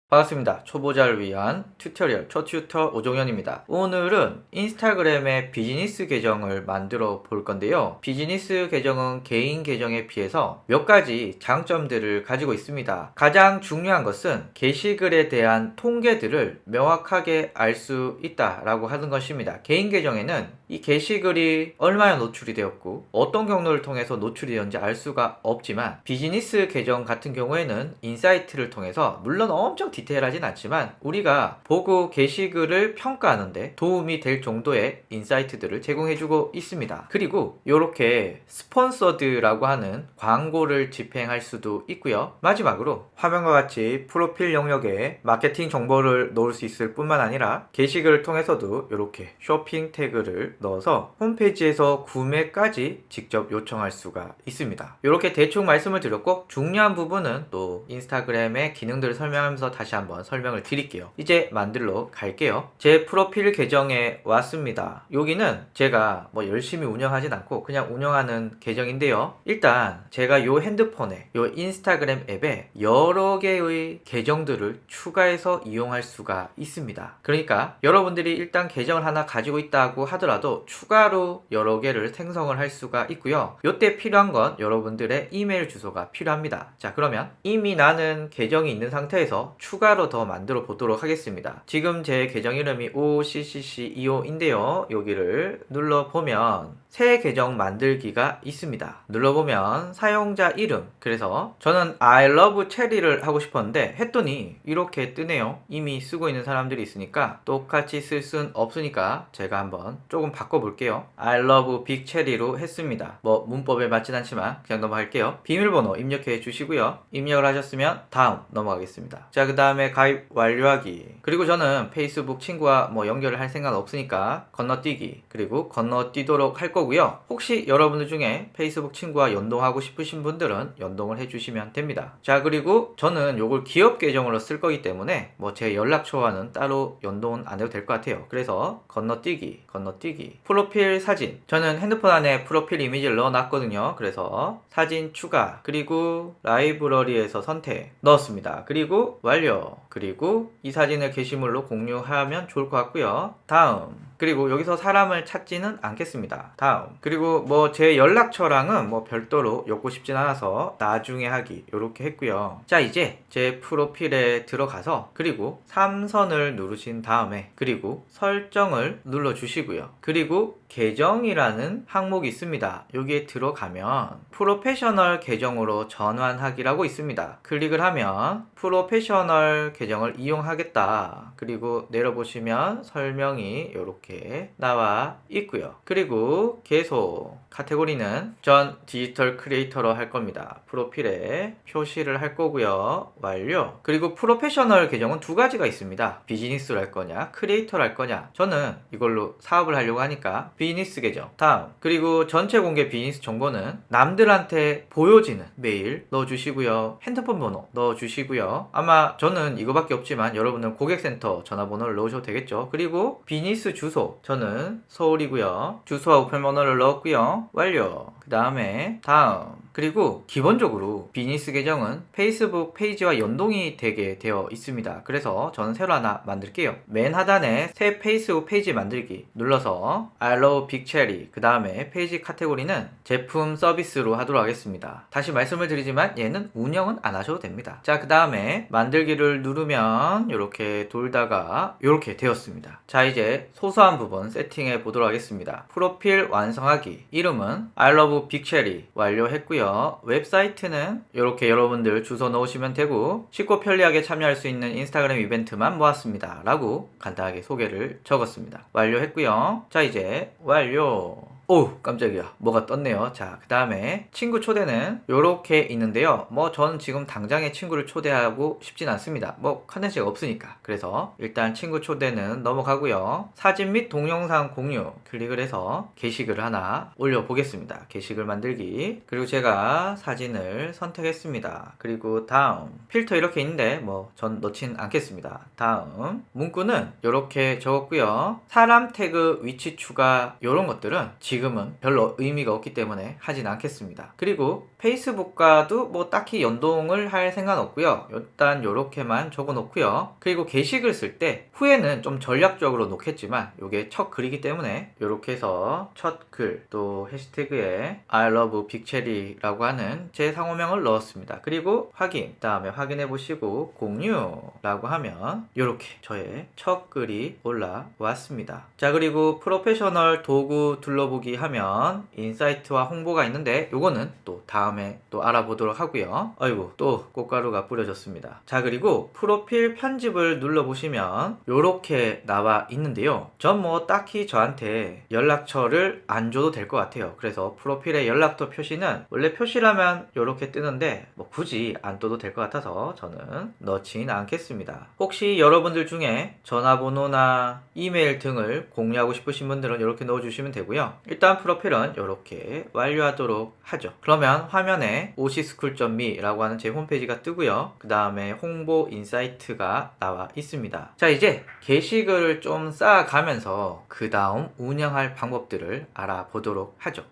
반갑습니다. 초보자를 위한 튜토리얼 초튜터 오종현입니다. 오늘은 인스타그램의 비즈니스 계정을 만들어 볼 건데요. 비즈니스 계정은 개인 계정에 비해서 몇 가지 장점들을 가지고 있습니다. 가장 중요한 것은 게시글에 대한 통계들을 명확하게 알 수 있다라고 하는 것입니다. 개인 계정에는 이 게시글이 얼마나 노출이 되었고 어떤 경로를 통해서 노출이 되었는지 알 수가 없지만, 비즈니스 계정 같은 경우에는 인사이트를 통해서 물론 엄청 디테일하진 않지만 우리가 보고 게시글을 평가하는데 도움이 될 정도의 인사이트들을 제공해주고 있습니다. 그리고 이렇게 스폰서드라고 하는 광고를 집행할 수도 있고요. 마지막으로 화면과 같이 프로필 영역에 마케팅 정보를 넣을 수 있을 뿐만 아니라 게시글을 통해서도 이렇게 쇼핑 태그를 넣어서 홈페이지에서 구매까지 직접 요청할 수가 있습니다. 이렇게 대충 말씀을 드렸고, 중요한 부분은 또 인스타그램의 기능들을 설명하면서 다시 한번 설명을 드릴게요. 이제 만들러 갈게요. 제 프로필 계정에 왔습니다. 여기는 제가 뭐 열심히 운영하진 않고 그냥 운영하는 계정인데요. 일단 제가 요 핸드폰에 요 인스타그램 앱에 여러 개의 계정들을 추가해서 이용할 수가 있습니다. 그러니까 여러분들이 일단 계정을 하나 가지고 있다고 하더라도 추가로 여러 개를 생성을 할 수가 있고요. 요때 필요한 건 여러분들의 이메일 주소가 필요합니다. 자, 그러면 이미 나는 계정이 있는 상태에서 추가로 더 만들어 보도록 하겠습니다. 지금 제 계정 이름이 OCCC25인데요. 여기를 눌러보면 새 계정 만들기가 있습니다. 눌러보면 사용자 이름, 그래서 저는 I love cherry를 하고 싶었는데 했더니 이렇게 뜨네요. 이미 쓰고 있는 사람들이 있으니까 똑같이 쓸 순 없으니까 제가 한번 조금 바꿔볼게요. I love big cherry로 했습니다. 뭐 문법에 맞진 않지만 그냥 넘어갈게요. 비밀번호 입력해 주시고요. 입력을 하셨으면 다음 넘어가겠습니다. 자, 그 다음에 가입 완료하기. 그리고 저는 페이스북 친구와 뭐 연결을 할 생각은 없으니까 건너뛰기, 그리고 건너뛰도록 할 거고요. 혹시 여러분들 중에 페이스북 친구와 연동하고 싶으신 분들은 연동을 해주시면 됩니다. 자, 그리고 저는 요걸 기업 계정으로 쓸 거기 때문에 뭐 제 연락처와는 따로 연동은 안 해도 될 것 같아요. 그래서 건너뛰기, 건너뛰기. 프로필 사진, 저는 핸드폰 안에 프로필 이미지를 넣어놨거든요. 그래서 사진 추가, 그리고 라이브러리에서 선택 넣었습니다. 그리고 완료. 그리고 이 사진을 게시물로 공유하면 좋을 것 같고요. 다음. 그리고 여기서 사람을 찾지는 않겠습니다. 다음. 그리고 뭐 제 연락처랑은 뭐 별도로 엮고 싶진 않아서 나중에 하기 이렇게 했고요. 자, 이제 제 프로필에 들어가서 그리고 3선을 누르신 다음에 그리고 설정을 눌러 주시고요. 그리고 계정이라는 항목이 있습니다. 여기에 들어가면 프로페셔널 계정으로 전환하기라고 있습니다. 클릭을 하면 프로페셔널 계정을 이용하겠다. 그리고 내려보시면 설명이 이렇게 나와 있고요. 그리고 계속 카테고리는 전 디지털 크리에이터로 할 겁니다. 프로필에 표시를 할 거고요. 완료. 그리고 프로페셔널 계정은 두 가지가 있습니다. 비즈니스로 할 거냐, 크리에이터로 할 거냐. 저는 이걸로 사업을 하려고 하니까 비즈니스 계정. 다음. 그리고 전체 공개 비즈니스 정보는 남들한테 보여지는 메일 넣어주시고요. 핸드폰 번호 넣어주시고요. 아마 저는 이거밖에 없지만 여러분은 고객센터 전화번호를 넣으셔도 되겠죠. 그리고 비즈니스 주소, 저는 서울이고요. 주소와 우편번호를 넣었고요. 완료. 그 다음에 다음. 그리고 기본적으로 비즈니스 계정은 페이스북 페이지와 연동이 되게 되어 있습니다. 그래서 저는 새로 하나 만들게요. 맨 하단에 새 페이스북 페이지 만들기 눌러서 I love big cherry, 그 다음에 페이지 카테고리는 제품 서비스로 하도록 하겠습니다. 다시 말씀을 드리지만 얘는 운영은 안 하셔도 됩니다. 자, 그 다음에 만들기를 누르면 이렇게 돌다가 이렇게 되었습니다. 자, 이제 소소한 부분 세팅해 보도록 하겠습니다. 프로필 완성하기. 이름은 I love big cherry 완료했고요. 웹사이트는 이렇게 여러분들 주소 넣으시면 되고 쉽고 편리하게 참여할 수 있는 인스타그램 이벤트만 모았습니다 라고 간단하게 소개를 적었습니다. 완료했고요. 자, 이제 완료. 오, 깜짝이야. 뭐가 떴네요. 자, 그 다음에 친구 초대는 이렇게 있는데요. 뭐 저는 지금 당장에 친구를 초대하고 싶진 않습니다. 뭐 컨텐츠가 없으니까. 그래서 일단 친구 초대는 넘어가고요. 사진 및 동영상 공유 클릭을 해서 게시글을 하나 올려보겠습니다. 게시글 만들기. 그리고 제가 사진을 선택했습니다. 그리고 다음. 필터 이렇게 있는데 뭐 전 넣진 않겠습니다. 다음. 문구는 이렇게 적었고요. 사람 태그 위치 추가 이런 것들은 지금 지금은 별로 의미가 없기 때문에 하진 않겠습니다. 그리고 페이스북과도 뭐 딱히 연동을 할 생각은 없고요. 일단 요렇게만 적어 놓고요. 그리고 게시글 쓸 때 후에는 좀 전략적으로 놓겠지만 요게 첫 글이기 때문에 요렇게 해서 첫 글 또 해시태그에 I love 빅체리라고 하는 제 상호명을 넣었습니다. 그리고 확인, 다음에 확인해 보시고 공유라고 하면 요렇게 저의 첫 글이 올라왔습니다. 자, 그리고 프로페셔널 도구 둘러보기 하면 인사이트와 홍보가 있는데 요거는 또 다음에 또 알아보도록 하고요. 아이고, 또 꽃가루가 뿌려졌습니다. 자, 그리고 프로필 편집을 눌러보시면 요렇게 나와 있는데요. 전 뭐 딱히 저한테 연락처를 안 줘도 될 것 같아요. 그래서 프로필에 연락처 표시는 원래 표시라면 요렇게 뜨는데 뭐 굳이 안 떠도 될 것 같아서 저는 넣진 않겠습니다. 혹시 여러분들 중에 전화번호나 이메일 등을 공유하고 싶으신 분들은 이렇게 넣어주시면 되고요. 일단 프로필은 이렇게 완료하도록 하죠. 그러면 화면에 ocschool.me라고 하는 제 홈페이지가 뜨고요. 그 다음에 홍보 인사이트가 나와 있습니다. 자, 이제 게시글을 좀 쌓아가면서 그 다음 운영할 방법들을 알아보도록 하죠.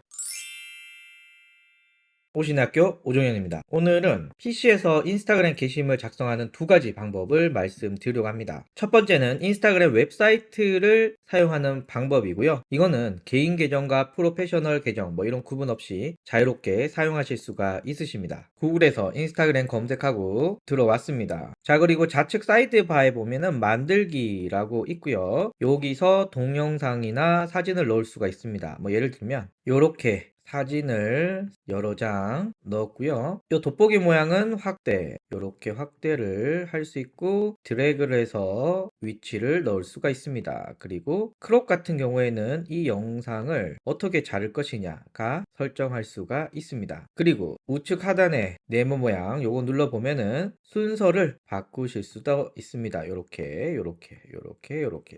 오신학교 오종현입니다. 오늘은 PC에서 인스타그램 게시물 작성하는 두 가지 방법을 말씀드리려고 합니다. 첫 번째는 인스타그램 웹사이트를 사용하는 방법이고요. 이거는 개인 계정과 프로페셔널 계정 뭐 이런 구분 없이 자유롭게 사용하실 수가 있으십니다. 구글에서 인스타그램 검색하고 들어왔습니다. 자, 그리고 좌측 사이드바에 보면은 만들기라고 있고요. 여기서 동영상이나 사진을 넣을 수가 있습니다. 뭐 예를 들면 요렇게 사진을 여러 장 넣었고요. 이 돋보기 모양은 확대, 이렇게 확대를 할 수 있고 드래그를 해서 위치를 넣을 수가 있습니다. 그리고 크롭 같은 경우에는 이 영상을 어떻게 자를 것이냐가 설정할 수가 있습니다. 그리고 우측 하단에 네모 모양 요거 눌러보면은 순서를 바꾸실 수도 있습니다. 요렇게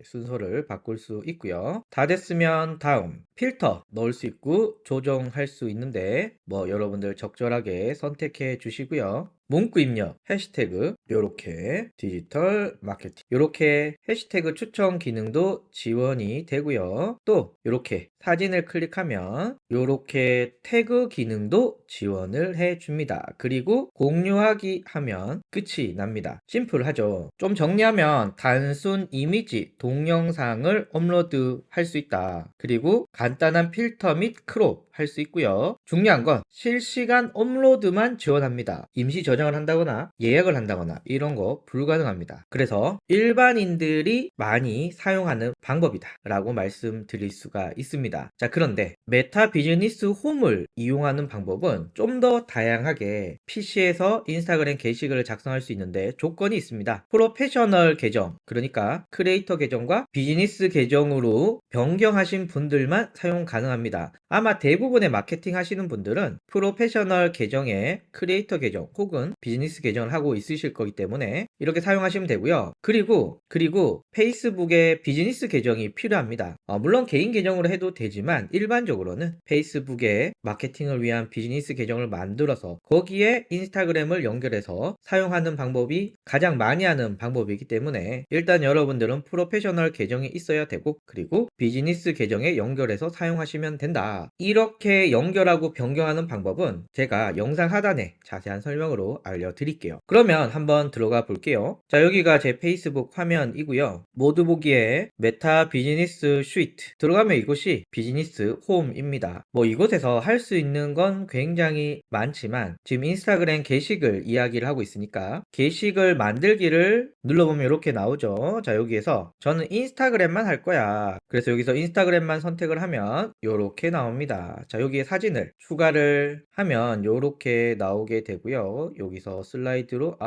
순서를 바꿀 수 있고요. 다 됐으면 다음 필터 넣을 수 있고 조정할 수 있는데 뭐 여러분들 적절하게 선택해 주시고요. 문구 입력, 해시태그, 요렇게 디지털 마케팅, 요렇게 해시태그 추천 기능도 지원이 되고요. 또 요렇게 사진을 클릭하면 요렇게 태그 기능도 지원을 해 줍니다. 그리고 공유하기 하면 끝이 납니다. 심플하죠. 좀 정리하면 단순 이미지, 동영상을 업로드 할 수 있다. 그리고 간단한 필터 및 크롭 할 수 있고요. 중요한 건 실시간 업로드만 지원합니다. 임시 저장을 한다거나 예약을 한다거나 이런 거 불가능합니다. 그래서 일반인들이 많이 사용하는 방법이다 라고 말씀드릴 수가 있습니다. 자, 그런데 메타 비즈니스 홈을 이용하는 방법은 좀 더 다양하게 PC에서 인스타그램 게시글을 작성할 수 있는데 조건이 있습니다. 프로페셔널 계정, 그러니까 크리에이터 계정과 비즈니스 계정으로 변경하신 분들만 사용 가능합니다. 아마 대부분의 마케팅 하시는 분들은 프로페셔널 계정에 크리에이터 계정 혹은 비즈니스 계정을 하고 있으실 거기 때문에 이렇게 사용하시면 되고요. 그리고 페이스북에 비즈니스 계정이 필요합니다. 물론 개인 계정으로 해도 되지만 일반적으로는 페이스북에 마케팅을 위한 비즈니스 계정을 만들어서 거기에 인스타그램을 연결해서 사용하는 방법이 가장 많이 하는 방법이기 때문에 일단 여러분들은 프로페셔널 계정이 있어야 되고 그리고 비즈니스 계정에 연결해서 사용하시면 된다. 이렇게 연결하고 변경하는 방법은 제가 영상 하단에 자세한 설명으로 알려드릴게요. 그러면 한번 들어가 볼게요. 자, 여기가 제 페이스북 화면이고요. 모두 보기에 메타 비즈니스 슈이트 들어가면 이곳이 비즈니스 홈입니다. 뭐 이곳에서 할 수 있는 건 굉장히 많지만 지금 인스타그램 게시글 이야기를 하고 있으니까 게시글 만들기를 눌러보면 이렇게 나오죠. 자, 여기에서 저는 인스타그램만 할 거야. 그래서 여기서 인스타그램만 선택을 하면 이렇게 나옵니다. 자, 여기에 사진을 추가를 하면 이렇게 나오게 되고요. 여기서 슬라이드로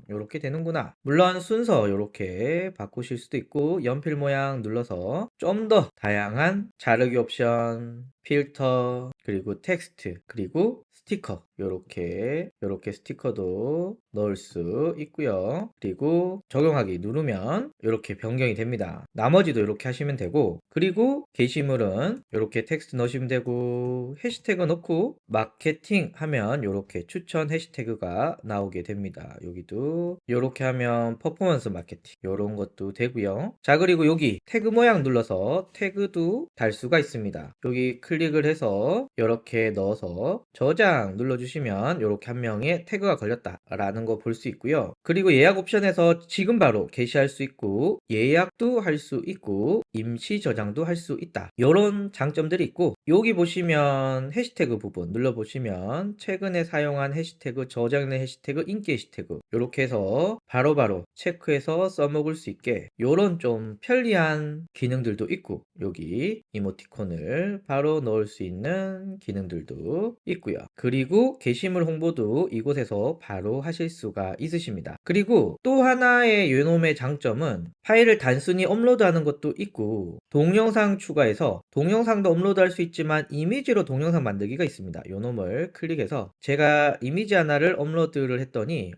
이렇게 되는구나. 물론 순서 이렇게 바꾸실 수도 있고 연필 모양 눌러서 좀 더 다양한 자르기 옵션, 필터, 그리고 텍스트, 그리고 스티커 요렇게 스티커도 넣을 수 있고요. 그리고 적용하기 누르면 이렇게 변경이 됩니다. 나머지도 이렇게 하시면 되고 그리고 게시물은 이렇게 텍스트 넣으시면 되고 해시태그 넣고 마케팅 하면 이렇게 추천 해시태그가 나오게 됩니다. 여기도 이렇게 하면 퍼포먼스 마케팅 이런 것도 되고요. 자, 그리고 여기 태그 모양 눌러서 태그도 달 수가 있습니다. 여기 클릭 클릭을 해서 이렇게 넣어서 저장 눌러주시면 이렇게 한 명의 태그가 걸렸다라는 거 볼 수 있고요. 그리고 예약 옵션에서 지금 바로 게시할 수 있고 예약도 할 수 있고 임시 저장도 할 수 있다. 이런 장점들이 있고 여기 보시면 해시태그 부분 눌러보시면 최근에 사용한 해시태그, 저장된 해시태그, 인기 해시태그 이렇게 해서 바로바로 체크해서 써먹을 수 있게 이런 좀 편리한 기능들도 있고 여기 이모티콘을 바로 넣을 수 있는 기능들도 있고요. 그리고 게시물 홍보도 이곳에서 바로 하실 수가 있으십니다. 그리고 또 하나의 요놈의 장점은 파일을 단순히 업로드하는 것도 있고 동영상 추가해서 동영상도 업로드할 수 있지만 이미지로 동영상 만들기가 있습니다. 요놈을 클릭해서 제가 이미지 하나를 업로드를 했더니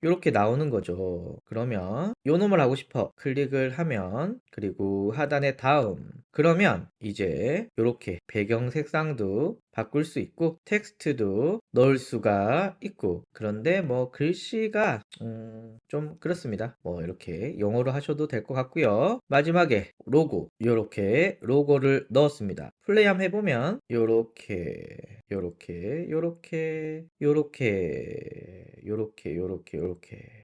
이렇게 나오는 거죠. 그러면 요놈을 하고 싶어 클릭을 하면 그리고 하단에 다음 그러면 이제 이렇게 배경 색상도 바꿀 수 있고 텍스트도 넣을 수가 있고 그런데 뭐 글씨가 좀 그렇습니다. 뭐 이렇게 영어로 하셔도 될 것 같고요. 마지막에 로고 이렇게 로고를 넣었습니다. 플레이 한번 해보면 요렇게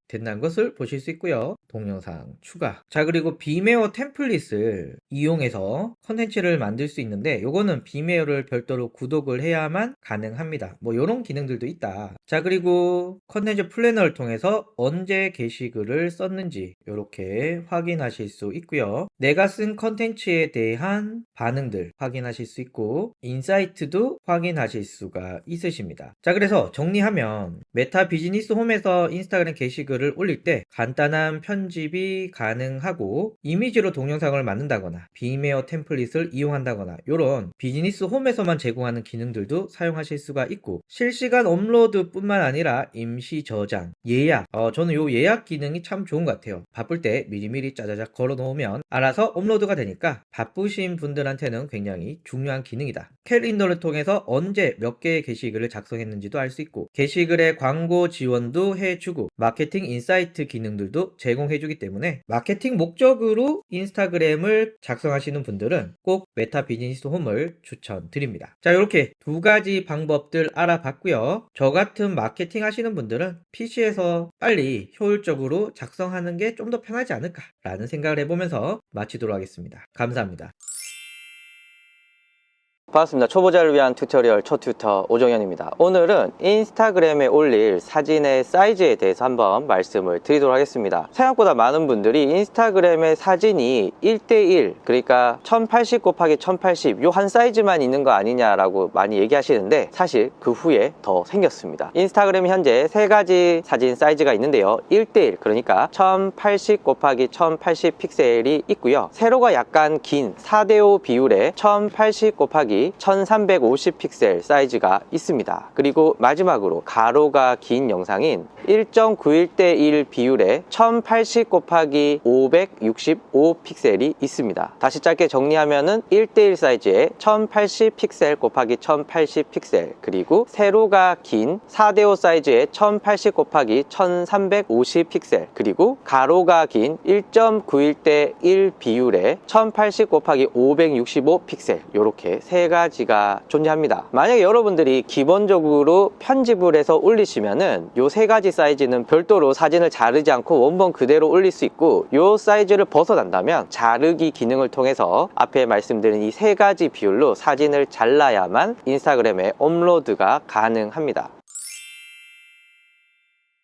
된다는 것을 보실 수 있고요. 동영상 추가. 자, 그리고 비메어 템플릿을 이용해서 컨텐츠를 만들 수 있는데 요거는 비메어를 별도로 구독을 해야만 가능합니다. 뭐 요런 기능들도 있다. 자, 그리고 컨텐츠 플래너를 통해서 언제 게시글을 썼는지 요렇게 확인하실 수 있고요. 내가 쓴 컨텐츠에 대한 반응들 확인하실 수 있고 인사이트도 확인하실 수가 있으십니다. 자, 그래서 정리하면 메타 비즈니스 홈에서 인스타그램 게시글을 올릴 때 간단한 편집이 가능하고 이미지로 동영상을 만든다거나 비메어 템플릿을 이용한다거나 이런 비즈니스 홈에서만 제공하는 기능들도 사용하실 수가 있고 실시간 업로드 뿐만 아니라 임시 저장, 예약 저는 요 예약 기능이 참 좋은 것 같아요. 바쁠 때 미리미리 짜자작 걸어 놓으면 알아서 업로드가 되니까 바쁘신 분들한테는 굉장히 중요한 기능이다. 캘린더를 통해서 언제 몇 개의 게시글을 작성했는지도 알 수 있고 게시글에 광고 지원도 해주고 마케팅 인사이트 기능들도 제공해주기 때문에 마케팅 목적으로 인스타그램을 작성하시는 분들은 꼭 메타 비즈니스 홈을 추천드립니다. 자, 이렇게 두 가지 방법들 알아봤고요. 저 같은 마케팅 하시는 분들은 PC에서 빨리 효율적으로 작성하는 게 좀 더 편하지 않을까라는 생각을 해보면서 마치도록 하겠습니다. 감사합니다. 반갑습니다. 초보자를 위한 튜토리얼 초튜터 오정현입니다. 오늘은 인스타그램에 올릴 사진의 사이즈에 대해서 한번 말씀을 드리도록 하겠습니다. 생각보다 많은 분들이 인스타그램의 사진이 1:1 그러니까 1080 곱하기 1080 요 한 사이즈만 있는 거 아니냐라고 많이 얘기하시는데 사실 그 후에 더 생겼습니다. 인스타그램이 현재 세 가지 사진 사이즈가 있는데요. 1:1 그러니까 1080 곱하기 1080 픽셀이 있고요. 세로가 약간 긴 4:5 비율의 1080 곱하기 1350 픽셀 사이즈가 있습니다. 그리고 마지막으로 가로가 긴 영상인 1.91:1 비율의 1080 곱하기 565 픽셀이 있습니다. 다시 짧게 정리하면은 1:1 사이즈의 1080 픽셀 곱하기 1080 픽셀 그리고 세로가 긴 4:5 사이즈의 1080 곱하기 1350 픽셀 그리고 가로가 긴 1.91:1 비율의 1080 곱하기 565 픽셀 이렇게 세 가지가 존재합니다. 만약에 여러분들이 기본적으로 편집을 해서 올리시면은 요 세 가지 사이즈는 별도로 사진을 자르지 않고 원본 그대로 올릴 수 있고 요 사이즈를 벗어난다면 자르기 기능을 통해서 앞에 말씀드린 이 세 가지 비율로 사진을 잘라야만 인스타그램에 업로드가 가능합니다.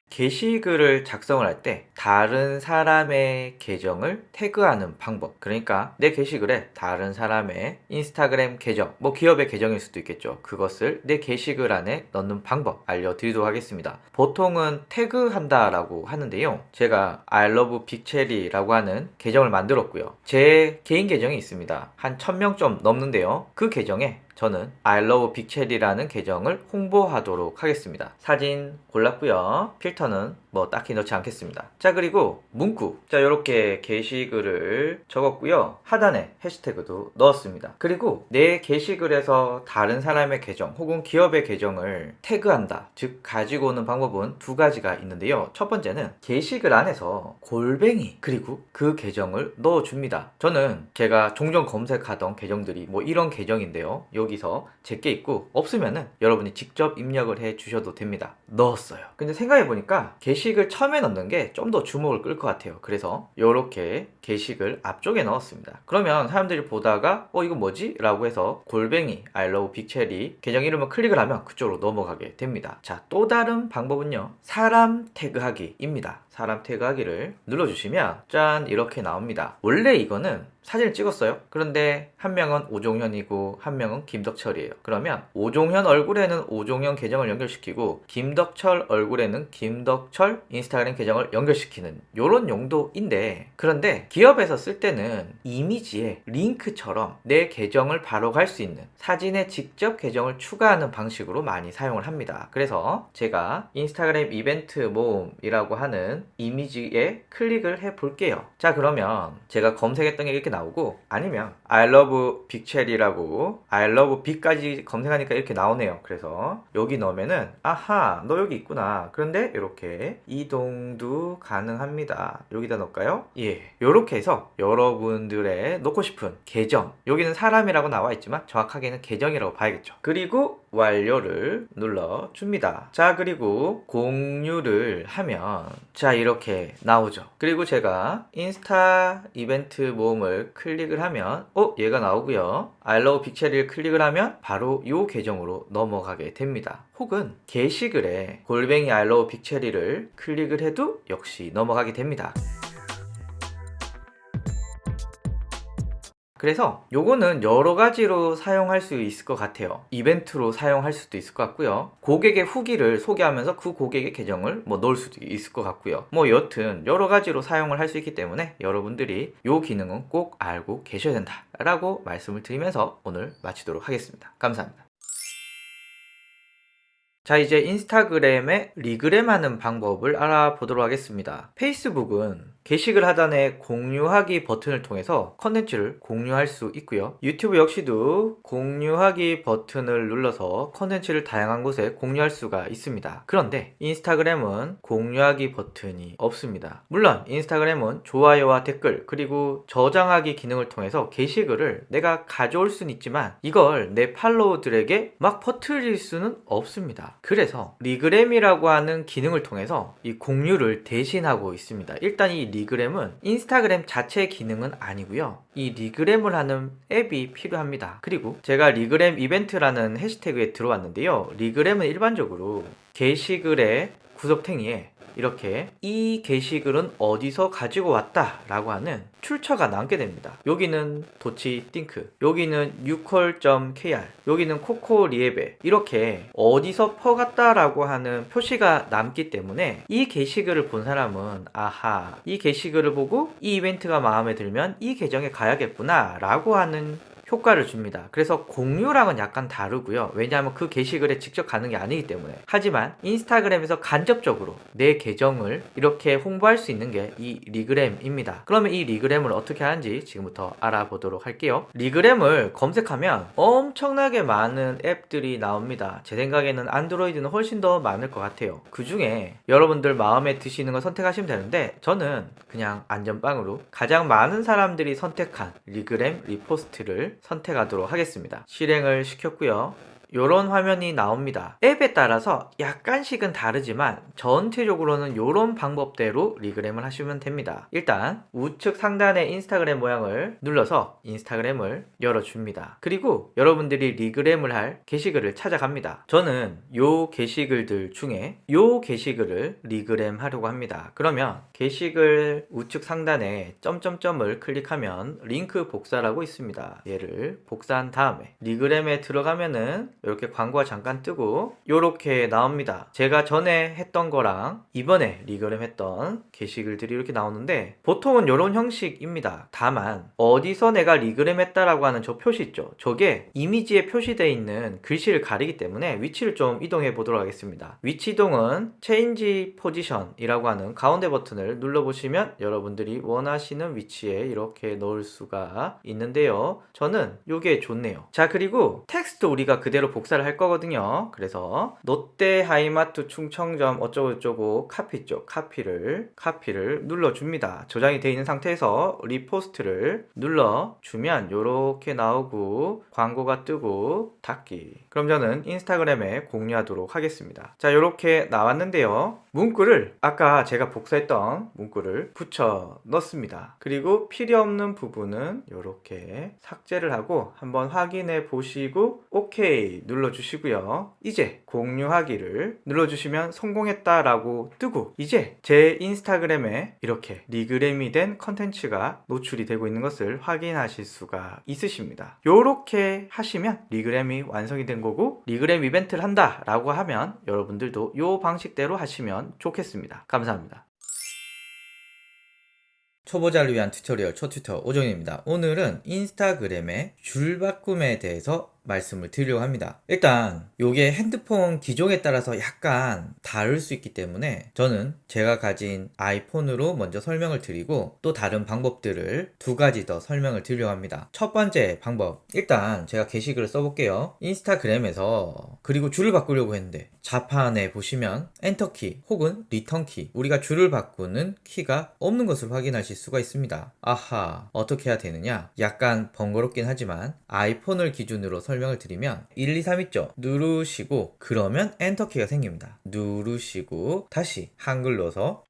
게시글을 작성을 할 때 다른 사람의 계정을 태그하는 방법, 그러니까 내 게시글에 다른 사람의 인스타그램 계정, 뭐 기업의 계정일 수도 있겠죠. 그것을 내 게시글 안에 넣는 방법 알려드리도록 하겠습니다. 보통은 태그한다 라고 하는데요, 제가 I love 빅체리라고 하는 계정을 만들었고요. 제 개인 계정이 있습니다. 한 1000명 좀 넘는데요, 그 계정에 저는 I love 빅체리라는 계정을 홍보하도록 하겠습니다. 사진 골랐고요. 필터는 뭐 딱히 넣지 않겠습니다. 자, 그리고 문구. 자, 이렇게 게시글을 적었고요. 하단에 해시태그도 넣었습니다. 그리고 내 게시글에서 다른 사람의 계정 혹은 기업의 계정을 태그한다, 즉 가지고 오는 방법은 두 가지가 있는데요. 첫 번째는 게시글 안에서 골뱅이 그리고 그 계정을 넣어줍니다. 저는 제가 종종 검색하던 계정들이 뭐 이런 계정인데요. 여기서 제게 있고, 없으면은 여러분이 직접 입력을 해 주셔도 됩니다. 넣었어요. 근데 생각해보니까 게시글 처음에 넣는 게 좀 더 주목을 끌 것 같아요. 그래서 이렇게 게시글 앞쪽에 넣었습니다. 그러면 사람들이 보다가 이거 뭐지? 라고 해서 골뱅이 I love 빅체리 계정 이름을 클릭을 하면 그쪽으로 넘어가게 됩니다. 자, 또 다른 방법은요, 사람 태그하기입니다. 사람 태그하기를 눌러주시면 짠, 이렇게 나옵니다. 원래 이거는 사진을 찍었어요. 그런데 한 명은 오종현이고 한 명은 김덕철이에요. 그러면 오종현 얼굴에는 오종현 계정을 연결시키고 김덕철 얼굴에는 김덕철 인스타그램 계정을 연결시키는 요런 용도인데, 그런데 기업에서 쓸 때는 이미지에 링크처럼 내 계정을 바로 갈 수 있는 사진에 직접 계정을 추가하는 방식으로 많이 사용을 합니다. 그래서 제가 인스타그램 이벤트 모음이라고 하는 이미지에 클릭을 해 볼게요. 자, 그러면 제가 검색했던 게 이렇게 나오고, 아니면 I love 빅체리라고 I love 빅까지 검색하니까 이렇게 나오네요. 그래서 여기 넣으면은 아하, 너 여기 있구나. 그런데 이렇게 이동도 가능합니다. 여기다 넣을까요? 예, 이렇게 해서 여러분들의 넣고 싶은 계정, 여기는 사람이라고 나와 있지만 정확하게는 계정이라고 봐야겠죠. 그리고 완료를 눌러줍니다. 자, 그리고 공유를 하면 자, 이렇게 나오죠. 그리고 제가 인스타 이벤트 모음을 클릭을 하면 얘가 나오고요. I love 빅체리를 클릭을 하면 바로 이 계정으로 넘어가게 됩니다. 혹은 게시글에 골뱅이 I love 빅체리를 클릭을 해도 역시 넘어가게 됩니다. 그래서 요거는 여러 가지로 사용할 수 있을 것 같아요. 이벤트로 사용할 수도 있을 것 같고요. 고객의 후기를 소개하면서 그 고객의 계정을 뭐 넣을 수도 있을 것 같고요. 뭐 여튼 여러 가지로 사용을 할 수 있기 때문에 여러분들이 요 기능은 꼭 알고 계셔야 된다 라고 말씀을 드리면서 오늘 마치도록 하겠습니다. 감사합니다. 자, 이제 인스타그램에 리그램하는 방법을 알아보도록 하겠습니다. 페이스북은 게시글 하단에 공유하기 버튼을 통해서 컨텐츠를 공유할 수 있고요. 유튜브 역시도 공유하기 버튼을 눌러서 컨텐츠를 다양한 곳에 공유할 수가 있습니다. 그런데 인스타그램은 공유하기 버튼이 없습니다. 물론 인스타그램은 좋아요와 댓글 그리고 저장하기 기능을 통해서 게시글을 내가 가져올 수는 있지만 이걸 내 팔로우들에게 막 퍼뜨릴 수는 없습니다. 그래서 리그램이라고 하는 기능을 통해서 이 공유를 대신하고 있습니다. 일단 이 리그램은 인스타그램 자체의 기능은 아니고요. 이 리그램을 하는 앱이 필요합니다. 그리고 제가 리그램 이벤트라는 해시태그에 들어왔는데요. 리그램은 일반적으로 게시글의 구석탱이에 이렇게 이 게시글은 어디서 가지고 왔다 라고 하는 출처가 남게 됩니다. 여기는 도치띵크, 여기는 유컬.kr, 여기는 코코리에베, 이렇게 어디서 퍼갔다 라고 하는 표시가 남기 때문에 이 게시글을 본 사람은 아하, 이 게시글을 보고 이 이벤트가 마음에 들면 이 계정에 가야겠구나 라고 하는 효과를 줍니다. 그래서 공유랑은 약간 다르고요. 왜냐하면 그 게시글에 직접 가는 게 아니기 때문에. 하지만 인스타그램에서 간접적으로 내 계정을 이렇게 홍보할 수 있는 게 이 리그램입니다. 그러면 이 리그램을 어떻게 하는지 지금부터 알아보도록 할게요. 리그램을 검색하면 엄청나게 많은 앱들이 나옵니다. 제 생각에는 안드로이드는 훨씬 더 많을 것 같아요. 그 중에 여러분들 마음에 드시는 걸 선택하시면 되는데, 저는 그냥 안전빵으로 가장 많은 사람들이 선택한 리그램 리포스트를 선택하도록 하겠습니다. 실행을 시켰고요. 이런 화면이 나옵니다. 앱에 따라서 약간씩은 다르지만 전체적으로는 이런 방법대로 리그램을 하시면 됩니다. 일단 우측 상단의 인스타그램 모양을 눌러서 인스타그램을 열어줍니다. 그리고 여러분들이 리그램을 할 게시글을 찾아갑니다. 저는 요 게시글들 중에 요 게시글을 리그램 하려고 합니다. 그러면 게시글 우측 상단에 점점점을 클릭하면 링크 복사라고 있습니다. 얘를 복사한 다음에 리그램에 들어가면은 이렇게 광고가 잠깐 뜨고 이렇게 나옵니다. 제가 전에 했던 거랑 이번에 리그램 했던 게시글들이 이렇게 나오는데 보통은 이런 형식입니다. 다만 어디서 내가 리그램 했다라고 하는 저 표시 있죠. 저게 이미지에 표시되어 있는 글씨를 가리기 때문에 위치를 좀 이동해 보도록 하겠습니다. 위치 이동은 Change Position이라고 하는 가운데 버튼을 눌러보시면 여러분들이 원하시는 위치에 이렇게 넣을 수가 있는데요. 저는 이게 좋네요. 자, 그리고 텍스트 우리가 그대로 복사를 할 거거든요. 그래서 롯데 하이마트 충청점 어쩌고저쩌고 카피 있죠. 카피를 눌러줍니다. 저장이 되어 있는 상태에서 리포스트를 눌러주면 이렇게 나오고 광고가 뜨고 닫기. 그럼 저는 인스타그램에 공유하도록 하겠습니다. 자, 이렇게 나왔는데요. 문구를 아까 제가 복사했던 문구를 붙여 넣습니다. 그리고 필요 없는 부분은 이렇게 삭제를 하고 한번 확인해 보시고 OK 눌러주시고요. 이제 공유하기를 눌러주시면 성공했다라고 뜨고 이제 제 인스타그램에 이렇게 리그램이 된 컨텐츠가 노출이 되고 있는 것을 확인하실 수가 있으십니다. 이렇게 하시면 리그램이 완성이 된 거고 리그램 이벤트를 한다라고 하면 여러분들도 이 방식대로 하시면 좋겠습니다. 감사합니다. 초보자를 위한 튜토리얼 초튜터 오정현입니다. 오늘은 인스타그램의 줄바꿈에 대해서 말씀을 드리려고 합니다. 일단 이게 핸드폰 기종에 따라서 약간 다를 수 있기 때문에 저는 제가 가진 아이폰으로 먼저 설명을 드리고 또 다른 방법들을 두 가지 더 설명을 드리려고 합니다. 첫 번째 방법, 일단 제가 게시글을 써볼게요. 인스타그램에서 그리고 줄을 바꾸려고 했는데 자판에 보시면 엔터키 혹은 리턴키, 우리가 줄을 바꾸는 키가 없는 것을 확인하실 수가 있습니다. 아하, 어떻게 해야 되느냐? 약간 번거롭긴 하지만 아이폰을 기준으로 설명을 드리면 1, 2, 3 있죠? 누르시고 그러면 엔터키가 생깁니다. 누르시고 다시 한글 넣어서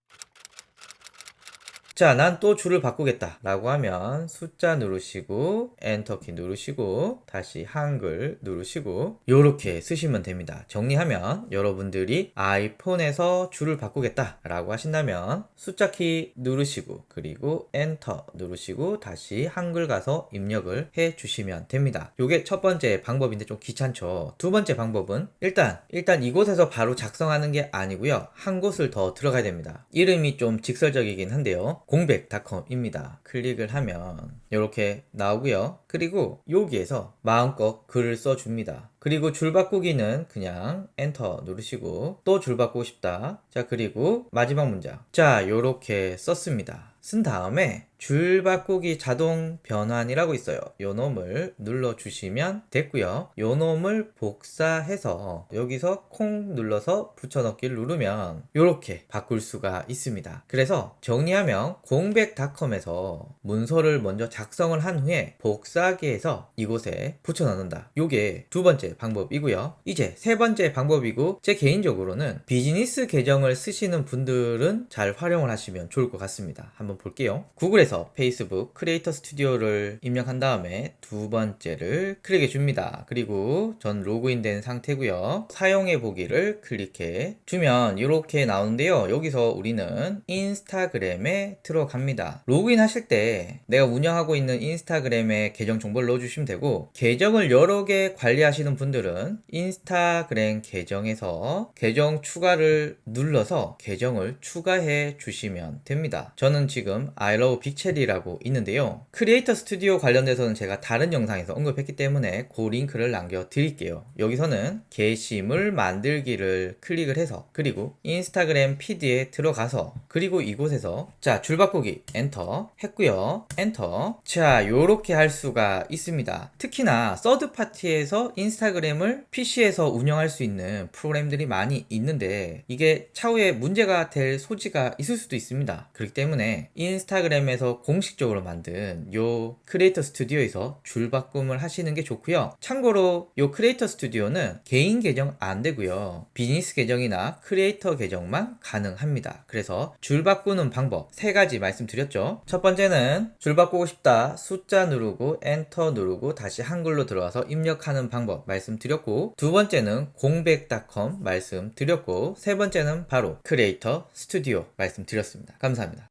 자, 난 또 줄을 바꾸겠다 라고 하면 숫자 누르시고 엔터키 누르시고 다시 한글 누르시고 요렇게 쓰시면 됩니다. 정리하면 여러분들이 아이폰에서 줄을 바꾸겠다 라고 하신다면 숫자 키 누르시고 그리고 엔터 누르시고 다시 한글 가서 입력을 해 주시면 됩니다. 요게 첫 번째 방법인데 좀 귀찮죠. 두 번째 방법은 일단 이곳에서 바로 작성하는 게 아니고요. 한 곳을 더 들어가야 됩니다. 이름이 좀 직설적이긴 한데요. 공백닷컴입니다. 클릭을 하면 이렇게 나오고요. 그리고 여기에서 마음껏 글을 써줍니다. 그리고 줄 바꾸기는 그냥 엔터 누르시고 또 줄 바꾸고 싶다. 자, 그리고 마지막 문장. 자, 이렇게 썼습니다. 쓴 다음에 줄 바꾸기 자동 변환이라고 있어요. 요 놈을 눌러주시면 됐고요. 요 놈을 복사해서 여기서 콩 눌러서 붙여넣기를 누르면 이렇게 바꿀 수가 있습니다. 그래서 정리하면 공백닷컴에서 문서를 먼저 작성을 한 후에 복사기에서 이곳에 붙여넣는다. 요게 두 번째 방법이고요. 이제 세 번째 방법이고 제 개인적으로는 비즈니스 계정을 쓰시는 분들은 잘 활용을 하시면 좋을 것 같습니다. 한번 볼게요. 구글에서 페이스북 크리에이터 스튜디오를 입력한 다음에 두 번째를 클릭해 줍니다. 그리고 전 로그인 된 상태고요. 사용해 보기를 클릭해 주면 이렇게 나오는데요. 여기서 우리는 인스타그램에 들어갑니다. 로그인 하실 때 내가 운영하고 있는 인스타그램에 계정 정보를 넣어주시면 되고, 계정을 여러 개 관리하시는 분들은 인스타그램 계정에서 계정 추가를 눌러서 계정을 추가해 주시면 됩니다. 저는 지금 I love 빅체리라고 있는데요. 크리에이터 스튜디오 관련돼서는 제가 다른 영상에서 언급했기 때문에 그 링크를 남겨 드릴게요. 여기서는 게시물 만들기를 클릭을 해서 그리고 인스타그램 피드에 들어가서 그리고 이곳에서 자, 줄 바꾸기 엔터 했고요. 엔터. 자, 요렇게 할 수가 있습니다. 특히나 서드 파티에서 인스타그램을 PC에서 운영할 수 있는 프로그램들이 많이 있는데 이게 차후에 문제가 될 소지가 있을 수도 있습니다. 그렇기 때문에 인스타그램에서 공식적으로 만든 요 크리에이터 스튜디오에서 줄 바꿈을 하시는 게 좋고요. 참고로 요 크리에이터 스튜디오는 개인 계정 안 되고요. 비즈니스 계정이나 크리에이터 계정만 가능합니다. 그래서 줄 바꾸는 방법 세 가지 말씀드렸죠. 첫 번째는 줄 바꾸고 싶다. 숫자 누르고 엔터 누르고 다시 한글로 들어와서 입력하는 방법 말씀드렸고, 두 번째는 공백닷컴 말씀드렸고, 세 번째는 바로 크리에이터 스튜디오 말씀드렸습니다. 감사합니다.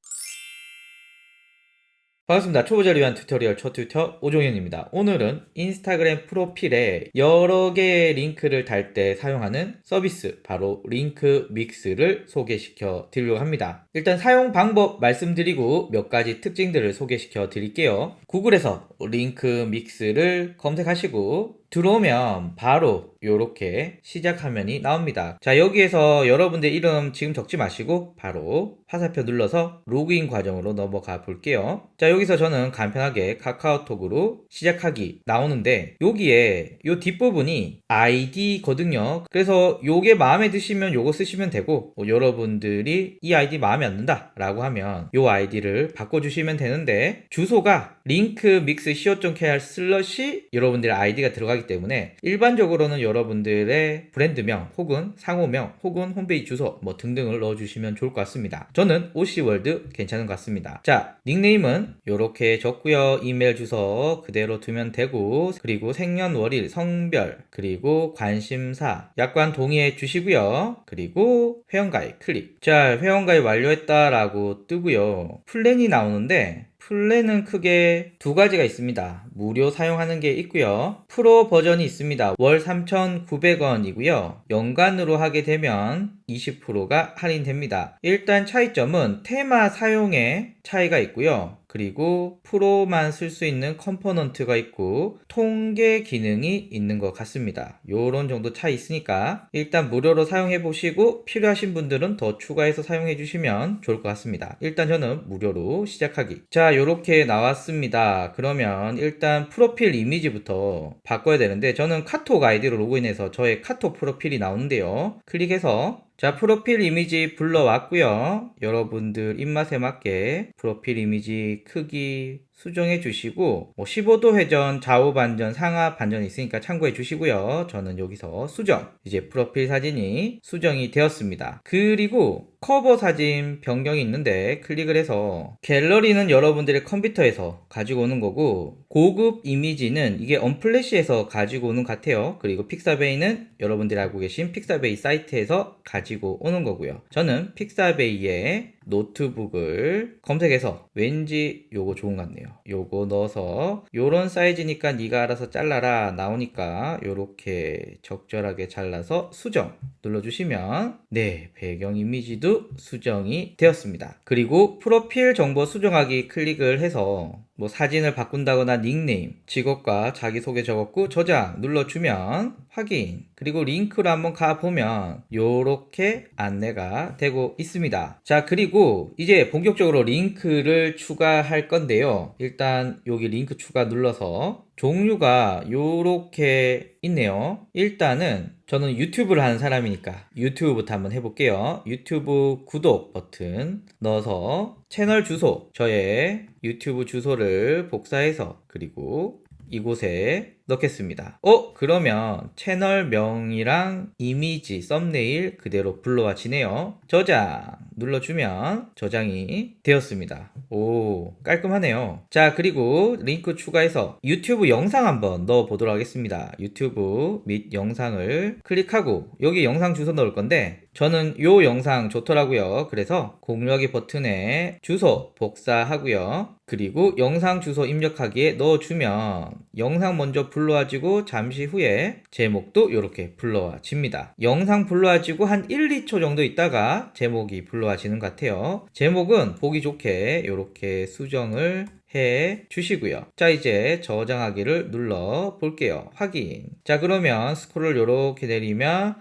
반갑습니다. 초보자를 위한 튜토리얼 첫 튜터 오종현입니다. 오늘은 인스타그램 프로필에 여러 개의 링크를 달 때 사용하는 서비스, 바로 링크 믹스를 소개시켜 드리려고 합니다. 일단 사용 방법 말씀드리고 몇 가지 특징들을 소개시켜 드릴게요. 구글에서 링크 믹스를 검색하시고 들어오면 바로 이렇게 시작 화면이 나옵니다. 자, 여기에서 여러분들 이름 지금 적지 마시고 바로 화살표 눌러서 로그인 과정으로 넘어가 볼게요. 자, 여기서 저는 간편하게 카카오톡으로 시작하기 나오는데 여기에 요 뒷부분이 아이디거든요. 그래서 요게 마음에 드시면 요거 쓰시면 되고 여러분들이 이 아이디 마음에 안 든다 라고 하면 요 아이디를 바꿔주시면 되는데 주소가 linkmix.co.kr 슬러시 여러분들의 아이디가 들어가기 때문에 일반적으로는 여러분들의 브랜드명 혹은 상호명 혹은 홈페이지 주소 뭐 등등을 넣어주시면 좋을 것 같습니다. 저는 오시월드 괜찮은 것 같습니다. 자, 닉네임은 이렇게 적고요. 이메일 주소 그대로 두면 되고 그리고 생년월일, 성별 그리고 관심사 약관 동의해 주시고요. 그리고 회원가입 클릭. 자, 회원가입 완료했다라고 뜨고요. 플랜이 나오는데 플랜은 크게 두 가지가 있습니다. 무료 사용하는 게 있고요. 프로 버전이 있습니다. 월 3,900원이고요. 연간으로 하게 되면 20%가 할인됩니다. 일단 차이점은 테마 사용에 차이가 있고요. 그리고 프로만 쓸 수 있는 컴포넌트가 있고 통계 기능이 있는 것 같습니다. 요런 정도 차이 있으니까 일단 무료로 사용해 보시고 필요하신 분들은 더 추가해서 사용해 주시면 좋을 것 같습니다. 일단 저는 무료로 시작하기. 자, 요렇게 나왔습니다. 그러면 일단 프로필 이미지부터 바꿔야 되는데 저는 카톡 아이디로 로그인해서 저의 카톡 프로필이 나오는데요. 클릭해서 자, 프로필 이미지 불러왔고요. 여러분들 입맛에 맞게 프로필 이미지 크기 수정해 주시고 15도 회전, 좌우 반전, 상하 반전이 있으니까 참고해 주시고요. 저는 여기서 수정, 이제 프로필 사진이 수정이 되었습니다. 그리고 커버 사진 변경이 있는데 클릭을 해서 갤러리는 여러분들의 컴퓨터에서 가지고 오는 거고 고급 이미지는 이게 언플래시에서 가지고 오는 것 같아요. 그리고 픽사베이는 여러분들이 알고 계신 픽사베이 사이트에서 가지고 오는 거고요. 저는 픽사베이에 노트북을 검색해서 왠지 요거 좋은 것 같네요. 요거 넣어서 요런 사이즈니까 네가 알아서 잘라라 나오니까 요렇게 적절하게 잘라서 수정 눌러주시면 네, 배경 이미지도 수정이 되었습니다. 그리고 프로필 정보 수정하기 클릭을 해서 뭐 사진을 바꾼다거나 닉네임, 직업과 자기소개 적었고 저장 눌러주면 확인, 그리고 링크로 한번 가보면 요렇게 안내가 되고 있습니다. 자, 그리고 이제 본격적으로 링크를 추가할 건데요. 일단 여기 링크 추가 눌러서 종류가 요렇게 있네요. 일단은 저는 유튜브를 하는 사람이니까 유튜브부터 한번 해볼게요. 유튜브 구독 버튼 넣어서 채널 주소, 저의 유튜브 주소를 복사해서 그리고 이곳에 넣겠습니다. 그러면 채널명이랑 이미지, 썸네일 그대로 불러와지네요. 저장 눌러주면 저장이 되었습니다. 오, 깔끔하네요. 자, 그리고 링크 추가해서 유튜브 영상 한번 넣어 보도록 하겠습니다. 유튜브 및 영상을 클릭하고 여기 영상 주소 넣을 건데 저는 요 영상 좋더라고요. 그래서 공유하기 버튼에 주소 복사하고요. 그리고 영상 주소 입력하기에 넣어주면 영상 먼저 불러와지고 잠시 후에 제목도 이렇게 불러와집니다. 영상 불러와지고 한 1, 2초 정도 있다가 제목이 불러와지는 것 같아요. 제목은 보기 좋게 이렇게 수정을 해 주시고요. 자, 이제 저장하기를 눌러 볼게요. 확인. 자, 그러면 스크롤 요렇게 내리면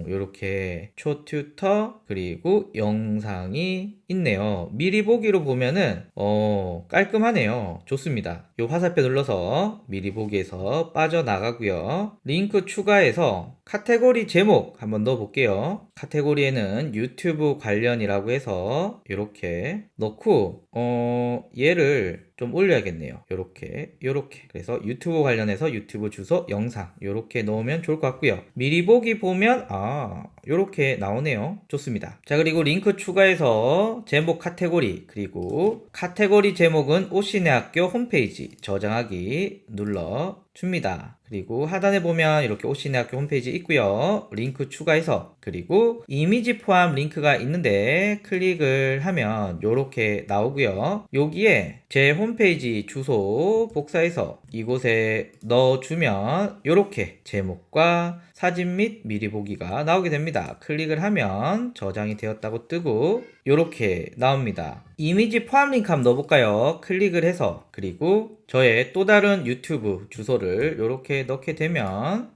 요렇게 초튜터 그리고 영상이 있네요. 미리 보기로 보면은 깔끔하네요. 좋습니다. 요 화살표 눌러서 미리 보기에서 빠져나가고요. 링크 추가해서 카테고리 제목 한번 넣어 볼게요. 카테고리에는 유튜브 관련이라고 해서 이렇게 넣고 얘를 좀 올려야겠네요. 요렇게. 그래서 유튜브 관련해서 유튜브 주소, 영상 요렇게 넣으면 좋을 것 같고요. 미리 보기 보면 요렇게 나오네요. 좋습니다. 자, 그리고 링크 추가해서 제목 카테고리, 그리고 카테고리 제목은 오시내학교 홈페이지 저장하기 눌러줍니다. 그리고 하단에 보면 이렇게 오시내학교 홈페이지 있고요. 링크 추가해서, 그리고 이미지 포함 링크가 있는데 클릭을 하면 요렇게 나오고요. 여기에 제 홈페이지 주소 복사해서 이곳에 넣어주면 요렇게 제목과 사진 및 미리 보기가 나오게 됩니다. 클릭을 하면 저장이 되었다고 뜨고 요렇게 나옵니다. 이미지 포함 링크 한번 넣어볼까요? 클릭을 해서, 그리고 저의 또 다른 유튜브 주소를 요렇게 넣게 되면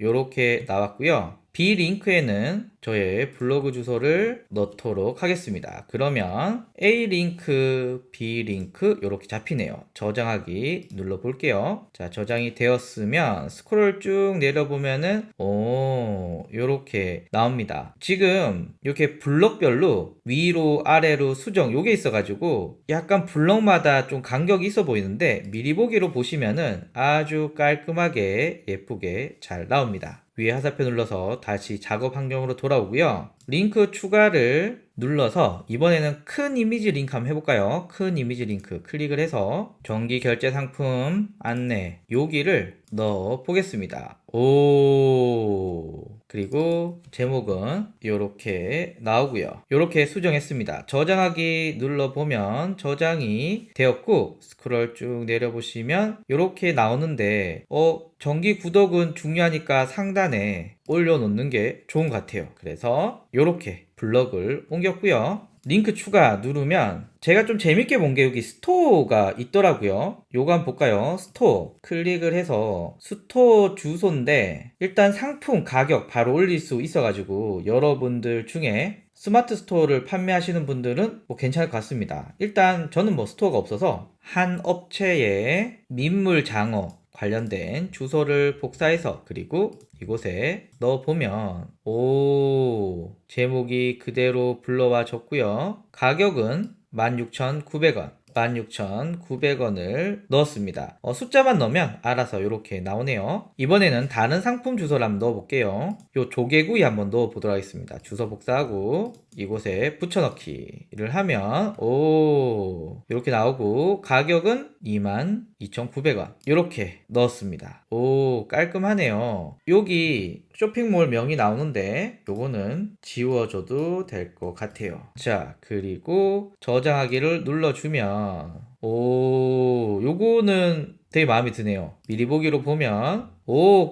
요렇게 나왔고요. B 링크에는 저의 블로그 주소를 넣도록 하겠습니다. 그러면 A 링크, B 링크 이렇게 잡히네요. 저장하기 눌러볼게요. 자, 저장이 되었으면 스크롤 쭉 내려보면은 이렇게 나옵니다. 지금 이렇게 블럭별로 위로 아래로 수정 요게 있어가지고 약간 블럭마다 좀 간격이 있어 보이는데 미리 보기로 보시면은 아주 깔끔하게 예쁘게 잘 나옵니다. 위에 화살표 눌러서 다시 작업 환경으로 돌아오고요. 링크 추가를 눌러서 이번에는 큰 이미지 링크 한번 해볼까요? 큰 이미지 링크 클릭을 해서 정기 결제 상품 안내 여기를 넣어 보겠습니다. 그리고 제목은 이렇게 나오고요. 이렇게 수정했습니다. 저장하기 눌러보면 저장이 되었고, 스크롤 쭉 내려보시면 이렇게 나오는데 정기 구독은 중요하니까 상단에 올려놓는 게 좋은 것 같아요. 그래서 이렇게 블럭을 옮겼고요. 링크 추가 누르면 제가 좀 재밌게 본 게 여기 스토어가 있더라고요. 요거 한번 볼까요? 스토어 클릭을 해서 스토어 주소인데 일단 상품 가격 바로 올릴 수 있어가지고 여러분들 중에 스마트 스토어를 판매하시는 분들은 괜찮을 것 같습니다. 일단 저는 스토어가 없어서 한 업체의 민물 장어 관련된 주소를 복사해서 그리고 이곳에 넣어보면 제목이 그대로 불러와 줬고요. 가격은 16,900원 16,900원을 넣었습니다. 숫자만 넣으면 알아서 이렇게 나오네요. 이번에는 다른 상품 주소를 한번 넣어볼게요. 요 조개구이 한번 넣어보도록 하겠습니다. 주소 복사하고 이곳에 붙여넣기를 하면 이렇게 나오고 가격은 22,900원 이렇게 넣었습니다. 깔끔하네요. 여기 쇼핑몰 명이 나오는데 요거는 지워줘도 될 것 같아요. 자, 그리고 저장하기를 눌러주면 요거는 되게 마음에 드네요. 미리 보기로 보면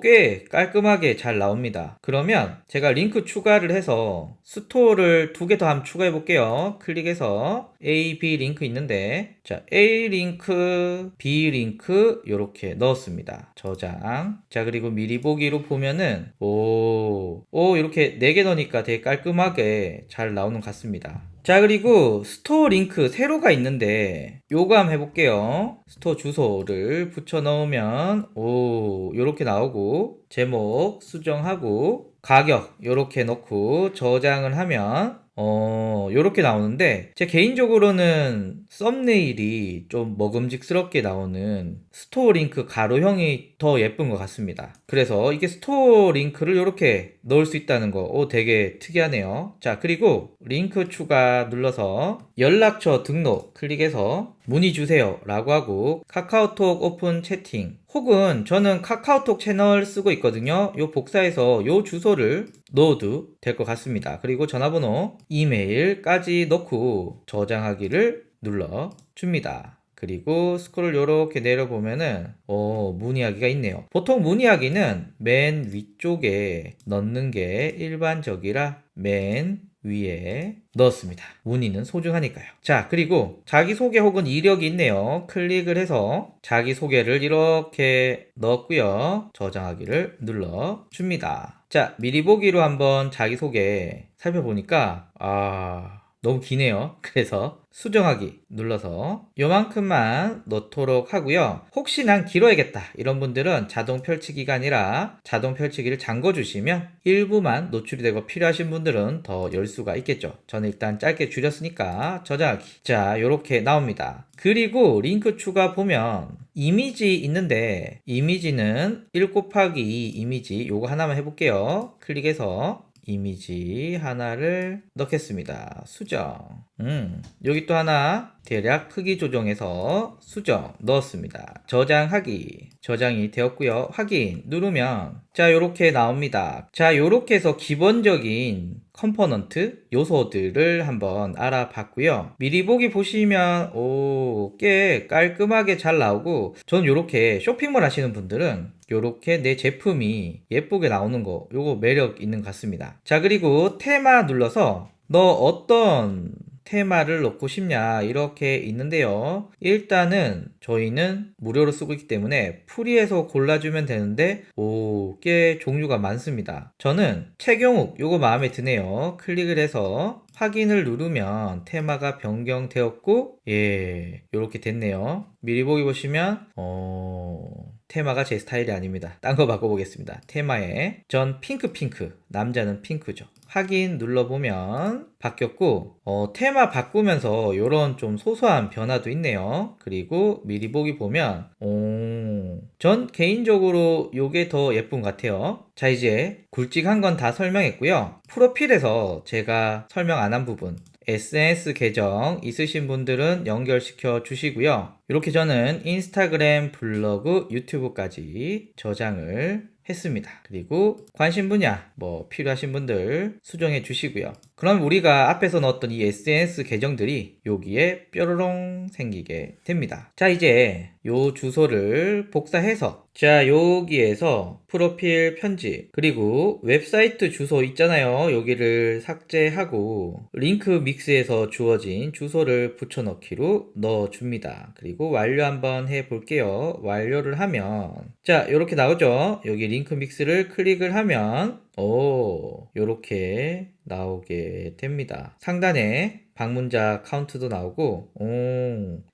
꽤 깔끔하게 잘 나옵니다. 그러면 제가 링크 추가를 해서 스토어를 2개 더 한번 추가해 볼게요. 클릭해서 A, B 링크 있는데 자, A 링크, B 링크 이렇게 넣었습니다. 저장. 자, 그리고 미리 보기로 보면은 이렇게 4개 넣으니까 되게 깔끔하게 잘 나오는 것 같습니다. 자, 그리고 스토어 링크 세로가 있는데 요거 한번 해볼게요. 스토어 주소를 붙여 넣으면 요렇게 나오고 제목 수정하고 가격 요렇게 넣고 저장을 하면 요렇게 나오는데 제 개인적으로는 썸네일이 좀 먹음직스럽게 나오는 스토어 링크 가로형이 더 예쁜 것 같습니다. 그래서 이게 스토어 링크를 요렇게 넣을 수 있다는 거 되게 특이하네요. 자, 그리고 링크 추가 눌러서 연락처 등록 클릭해서 문의 주세요 라고 하고 카카오톡 오픈 채팅 혹은 저는 카카오톡 채널 쓰고 있거든요. 요 복사해서 요 주소를 넣어도 될 것 같습니다. 그리고 전화번호, 이메일까지 넣고 저장하기를 눌러줍니다. 그리고 스크롤 요렇게 내려보면은 문의하기가 있네요. 보통 문의하기는 맨 위쪽에 넣는 게 일반적이라 맨 위에 넣었습니다. 문의는 소중하니까요. 자, 그리고 자기소개 혹은 이력이 있네요. 클릭을 해서 자기소개를 이렇게 넣었고요. 저장하기를 눌러줍니다. 자, 미리 보기로 한번 자기소개 살펴보니까 너무 기네요. 그래서 수정하기 눌러서 요만큼만 넣도록 하고요. 혹시 난 길어야겠다 이런 분들은 자동 펼치기가 아니라 자동 펼치기를 잠궈 주시면 일부만 노출이 되고 필요하신 분들은 더 열 수가 있겠죠. 저는 일단 짧게 줄였으니까 저장하기. 자, 요렇게 나옵니다. 그리고 링크 추가 보면 이미지 있는데 이미지는 1 곱하기 2 이미지 요거 하나만 해볼게요. 클릭해서 이미지 하나를 넣겠습니다. 수정. 여기 또 하나 대략 크기 조정해서 수정 넣었습니다. 저장하기. 저장이 되었고요. 확인 누르면 자 요렇게 나옵니다. 자 요렇게 해서 기본적인 컴포넌트 요소들을 한번 알아봤고요. 미리 보기 보시면 꽤 깔끔하게 잘 나오고 전 요렇게 쇼핑몰 하시는 분들은 요렇게 내 제품이 예쁘게 나오는 거 요거 매력 있는 것 같습니다. 자 그리고 테마 눌러서 너 어떤 테마를 넣고 싶냐 이렇게 있는데요. 일단은 저희는 무료로 쓰고 있기 때문에 프리에서 골라주면 되는데 꽤 종류가 많습니다. 저는 최경욱 요거 마음에 드네요. 클릭을 해서 확인을 누르면 테마가 변경되었고 요렇게 됐네요. 미리 보기 보시면 테마가 제 스타일이 아닙니다. 딴 거 바꿔보겠습니다. 테마에 전 핑크 남자는 핑크죠. 확인 눌러보면 바뀌었고 테마 바꾸면서 이런 좀 소소한 변화도 있네요. 그리고 미리 보기 보면 전 개인적으로 요게 더 예쁜 것 같아요. 자 이제 굵직한 건 다 설명했고요. 프로필에서 제가 설명 안 한 부분 SNS 계정 있으신 분들은 연결시켜 주시고요. 이렇게 저는 인스타그램, 블로그, 유튜브까지 저장을 했습니다. 그리고 관심 분야 필요하신 분들 수정해 주시고요. 그럼 우리가 앞에서 넣었던 이 SNS 계정들이 여기에 뾰로롱 생기게 됩니다. 자 이제 요 주소를 복사해서 자 여기에서 프로필 편집 그리고 웹사이트 주소 있잖아요. 여기를 삭제하고 링크 믹스에서 주어진 주소를 붙여넣기로 넣어줍니다. 그리고 완료 한번 해볼게요. 완료를 하면 자 이렇게 나오죠. 여기 링크 믹스를 클릭을 하면 요렇게 나오게 됩니다. 상단에 방문자 카운트도 나오고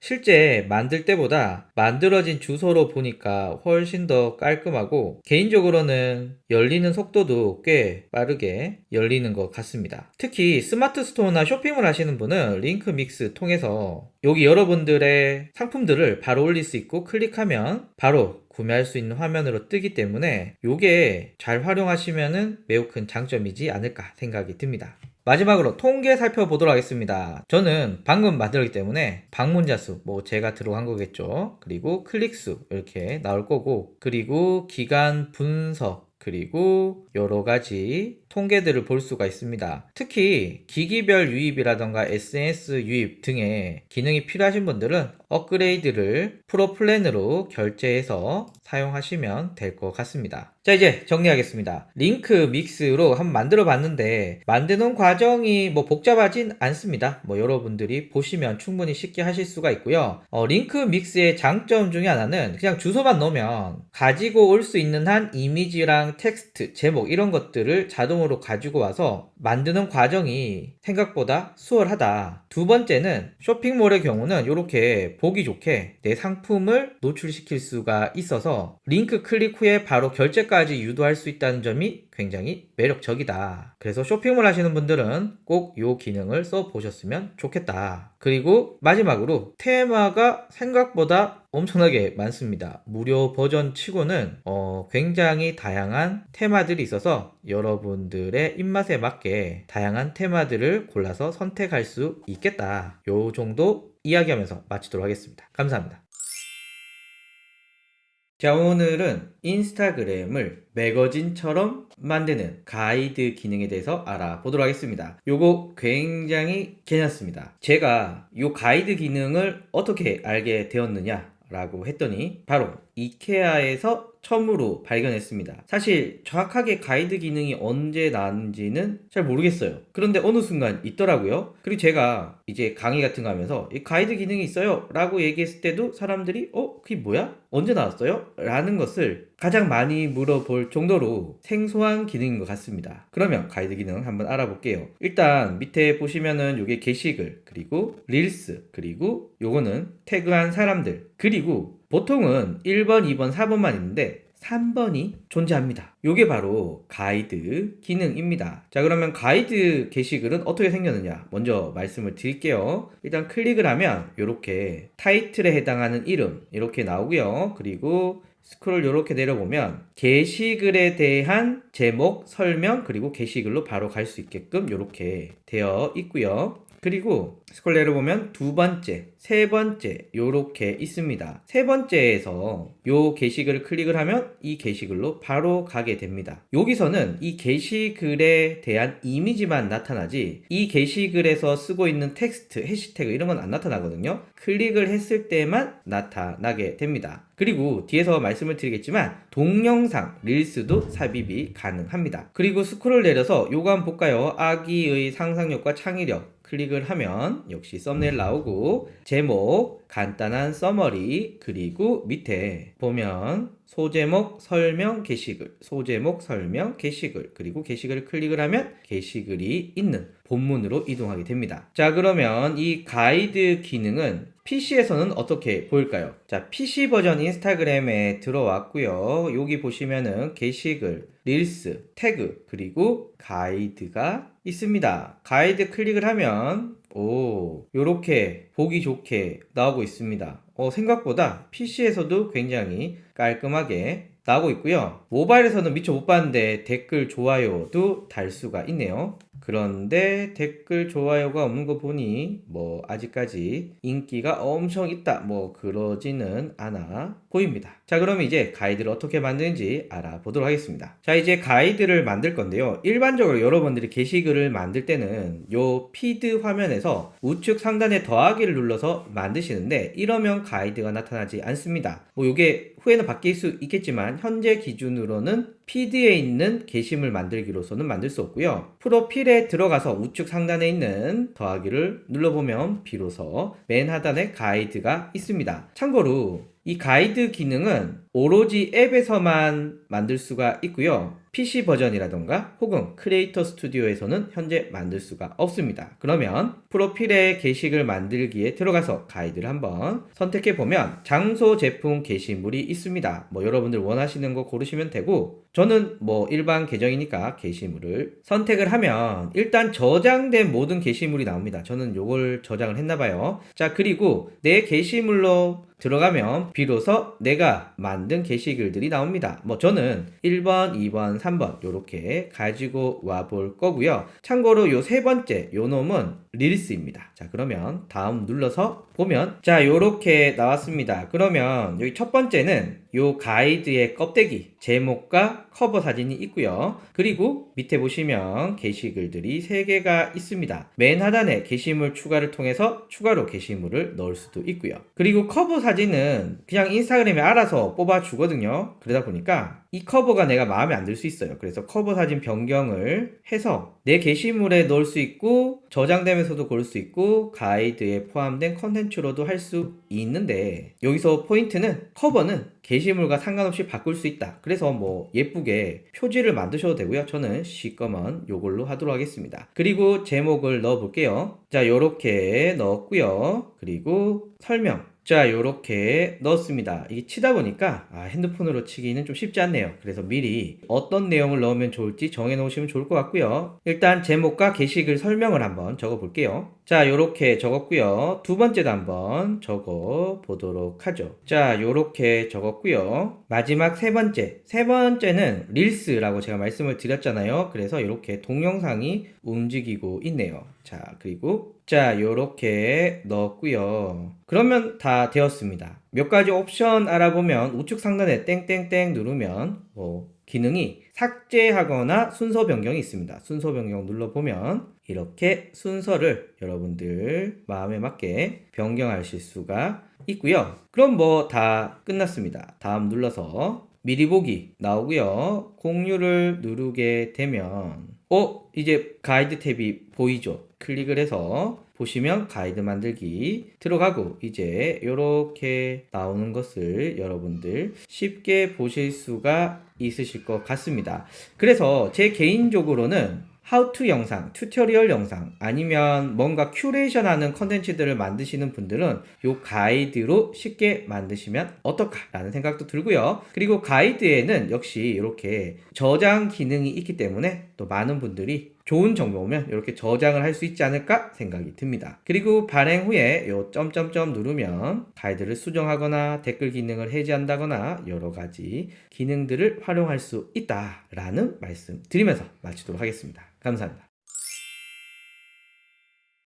실제 만들 때보다 만들어진 주소로 보니까 훨씬 더 깔끔하고 개인적으로는 열리는 속도도 꽤 빠르게 열리는 것 같습니다. 특히 스마트 스토어나 쇼핑을 하시는 분은 링크 믹스 통해서 여기 여러분들의 상품들을 바로 올릴 수 있고 클릭하면 바로 구매할 수 있는 화면으로 뜨기 때문에 이게 잘 활용하시면은 매우 큰 장점이지 않을까 생각이 듭니다. 마지막으로 통계 살펴보도록 하겠습니다. 저는 방금 만들었기 때문에 방문자 수, 제가 들어간 거겠죠. 그리고 클릭 수 이렇게 나올 거고 그리고 기간 분석 그리고 여러 가지 통계들을 볼 수가 있습니다. 특히 기기별 유입이라던가 SNS 유입 등의 기능이 필요하신 분들은 업그레이드를 프로 플랜으로 결제해서 사용하시면 될 것 같습니다. 자 이제 정리하겠습니다. 링크 믹스로 한번 만들어 봤는데 만드는 과정이 복잡하진 않습니다. 여러분들이 보시면 충분히 쉽게 하실 수가 있고요. 링크 믹스의 장점 중에 하나는 그냥 주소만 넣으면 가지고 올 수 있는 한 이미지랑 텍스트, 제목 이런 것들을 자동으로 가지고 와서 만드는 과정이 생각보다 수월하다. 두 번째는 쇼핑몰의 경우는 이렇게 보기 좋게 내 상품을 노출시킬 수가 있어서 링크 클릭 후에 바로 결제까지 유도할 수 있다는 점이 굉장히 매력적이다. 그래서 쇼핑몰 하시는 분들은 꼭 이 기능을 써보셨으면 좋겠다. 그리고 마지막으로 테마가 생각보다 엄청나게 많습니다. 무료 버전 치고는 굉장히 다양한 테마들이 있어서 여러분들의 입맛에 맞게 다양한 테마들을 골라서 선택할 수 있겠다. 요 정도 이야기하면서 마치도록 하겠습니다. 감사합니다. 자, 오늘은 인스타그램을 매거진처럼 만드는 가이드 기능에 대해서 알아보도록 하겠습니다. 요거 굉장히 괜찮습니다. 제가 요 가이드 기능을 어떻게 알게 되었느냐 라고 했더니 바로 이케아에서 처음으로 발견했습니다. 사실 정확하게 가이드 기능이 언제 나왔는지는 잘 모르겠어요. 그런데 어느 순간 있더라고요. 그리고 제가 이제 강의 같은 거 하면서 이 가이드 기능이 있어요 라고 얘기했을 때도 사람들이 그게 뭐야? 언제 나왔어요? 라는 것을 가장 많이 물어볼 정도로 생소한 기능인 것 같습니다. 그러면 가이드 기능 한번 알아볼게요. 일단 밑에 보시면은 요게 게시글, 그리고 릴스, 그리고 요거는 태그한 사람들, 그리고 보통은 1번, 2번, 4번만 있는데 3번이 존재합니다. 요게 바로 가이드 기능입니다. 자, 그러면 가이드 게시글은 어떻게 생겼느냐 먼저 말씀을 드릴게요. 일단 클릭을 하면 이렇게 타이틀에 해당하는 이름 이렇게 나오고요. 그리고 스크롤 이렇게 내려보면 게시글에 대한 제목, 설명, 그리고 게시글로 바로 갈 수 있게끔 이렇게 되어 있고요. 그리고 스크롤 내려보면 두 번째, 세 번째 요렇게 있습니다. 세 번째에서 요 게시글을 클릭을 하면 이 게시글로 바로 가게 됩니다. 여기서는 이 게시글에 대한 이미지만 나타나지 이 게시글에서 쓰고 있는 텍스트, 해시태그 이런 건 안 나타나거든요. 클릭을 했을 때만 나타나게 됩니다. 그리고 뒤에서 말씀을 드리겠지만 동영상, 릴스도 삽입이 가능합니다. 그리고 스크롤 내려서 요거 한번 볼까요? 아기의 상상력과 창의력 클릭을 하면 역시 썸네일 나오고 제목, 간단한 서머리, 그리고 밑에 보면 소제목, 설명, 게시글, 소제목, 설명, 게시글, 그리고 게시글을 클릭을 하면 게시글이 있는 본문으로 이동하게 됩니다. 자, 그러면 이 가이드 기능은 PC에서는 어떻게 보일까요? 자, PC 버전 인스타그램에 들어왔고요. 여기 보시면은 게시글, 릴스, 태그, 그리고 가이드가 있습니다. 가이드 클릭을 하면 요렇게 보기 좋게 나오고 있습니다. 생각보다 PC에서도 굉장히 깔끔하게 나오고 있고요. 모바일에서는 미처 못 봤는데 댓글, 좋아요도 달 수가 있네요. 그런데 댓글, 좋아요가 없는 거 보니 아직까지 인기가 엄청 있다 그러지는 않아 보입니다. 자, 그러면 이제 가이드를 어떻게 만드는지 알아보도록 하겠습니다. 자, 이제 가이드를 만들 건데요. 일반적으로 여러분들이 게시글을 만들 때는 요 피드 화면에서 우측 상단에 더하기를 눌러서 만드시는데 이러면 가이드가 나타나지 않습니다. 요게 후에는 바뀔 수 있겠지만 현재 기준으로는 피드에 있는 게시물 만들기로서는 만들 수 없고요. 프로필에 들어가서 우측 상단에 있는 더하기를 눌러보면 비로소 맨 하단에 가이드가 있습니다. 참고로 이 가이드 기능은 오로지 앱에서만 만들 수가 있고요. PC 버전이라던가 혹은 크리에이터 스튜디오에서는 현재 만들 수가 없습니다. 그러면 프로필에 게시글 만들기에 들어가서 가이드를 한번 선택해 보면 장소, 제품, 게시물이 있습니다. 여러분들 원하시는 거 고르시면 되고 저는 일반 계정이니까 게시물을 선택을 하면 일단 저장된 모든 게시물이 나옵니다. 저는 요걸 저장을 했나봐요. 자, 그리고 내 게시물로 들어가면 비로소 내가 만든 게시글들이 나옵니다. 저는 1번, 2번, 3번 요렇게 가지고 와 볼 거고요. 참고로 요 세 번째 요 놈은 릴스입니다. 자, 그러면 다음 눌러서 보면 자, 요렇게 나왔습니다. 그러면 여기 첫 번째는 요 가이드의 껍데기, 제목과 커버 사진이 있고요. 그리고 밑에 보시면 게시글들이 3개가 있습니다. 맨 하단에 게시물 추가를 통해서 추가로 게시물을 넣을 수도 있고요. 그리고 커버 사진은 그냥 인스타그램에 알아서 뽑아 주거든요. 그러다 보니까 이 커버가 내가 마음에 안 들 수 있어요. 그래서 커버 사진 변경을 해서 내 게시물에 넣을 수 있고 저장되면서도 고를 수 있고 가이드에 포함된 컨텐츠로도 할 수 있는데 여기서 포인트는 커버는 게시물과 상관없이 바꿀 수 있다. 그래서 예쁘게 표지를 만드셔도 되고요. 저는 시꺼먼 요걸로 하도록 하겠습니다. 그리고 제목을 넣어 볼게요. 자, 요렇게 넣었고요. 그리고 설명. 자, 요렇게 넣었습니다. 이게 치다 보니까 핸드폰으로 치기는 좀 쉽지 않네요. 그래서 미리 어떤 내용을 넣으면 좋을지 정해 놓으시면 좋을 것 같고요. 일단 제목과 게시글 설명을 한번 적어 볼게요. 자, 요렇게 적었고요. 두 번째도 한번 적어 보도록 하죠. 자, 요렇게 적었고요. 마지막 세 번째는 릴스라고 제가 말씀을 드렸잖아요. 그래서 이렇게 동영상이 움직이고 있네요. 자, 그리고 자, 요렇게 넣었고요. 그러면 다 되었습니다. 몇 가지 옵션 알아보면 우측 상단에 땡땡땡 누르면 기능이 삭제하거나 순서 변경이 있습니다. 순서 변경 눌러보면 이렇게 순서를 여러분들 마음에 맞게 변경하실 수가 있고요. 그럼 뭐 다 끝났습니다. 다음 눌러서 미리 보기 나오고요. 공유를 누르게 되면 이제 가이드 탭이 보이죠? 클릭을 해서 보시면 가이드 만들기 들어가고 이제 이렇게 나오는 것을 여러분들 쉽게 보실 수가 있으실 것 같습니다. 그래서 제 개인적으로는 How to 영상, 튜토리얼 영상 아니면 뭔가 큐레이션 하는 컨텐츠들을 만드시는 분들은 이 가이드로 쉽게 만드시면 어떨까 라는 생각도 들고요. 그리고 가이드에는 역시 이렇게 저장 기능이 있기 때문에 또 많은 분들이 좋은 정보면 이렇게 저장을 할 수 있지 않을까 생각이 듭니다. 그리고 발행 후에 요 점점점 누르면 가이드를 수정하거나 댓글 기능을 해제한다거나 여러 가지 기능들을 활용할 수 있다라는 말씀 드리면서 마치도록 하겠습니다. 감사합니다.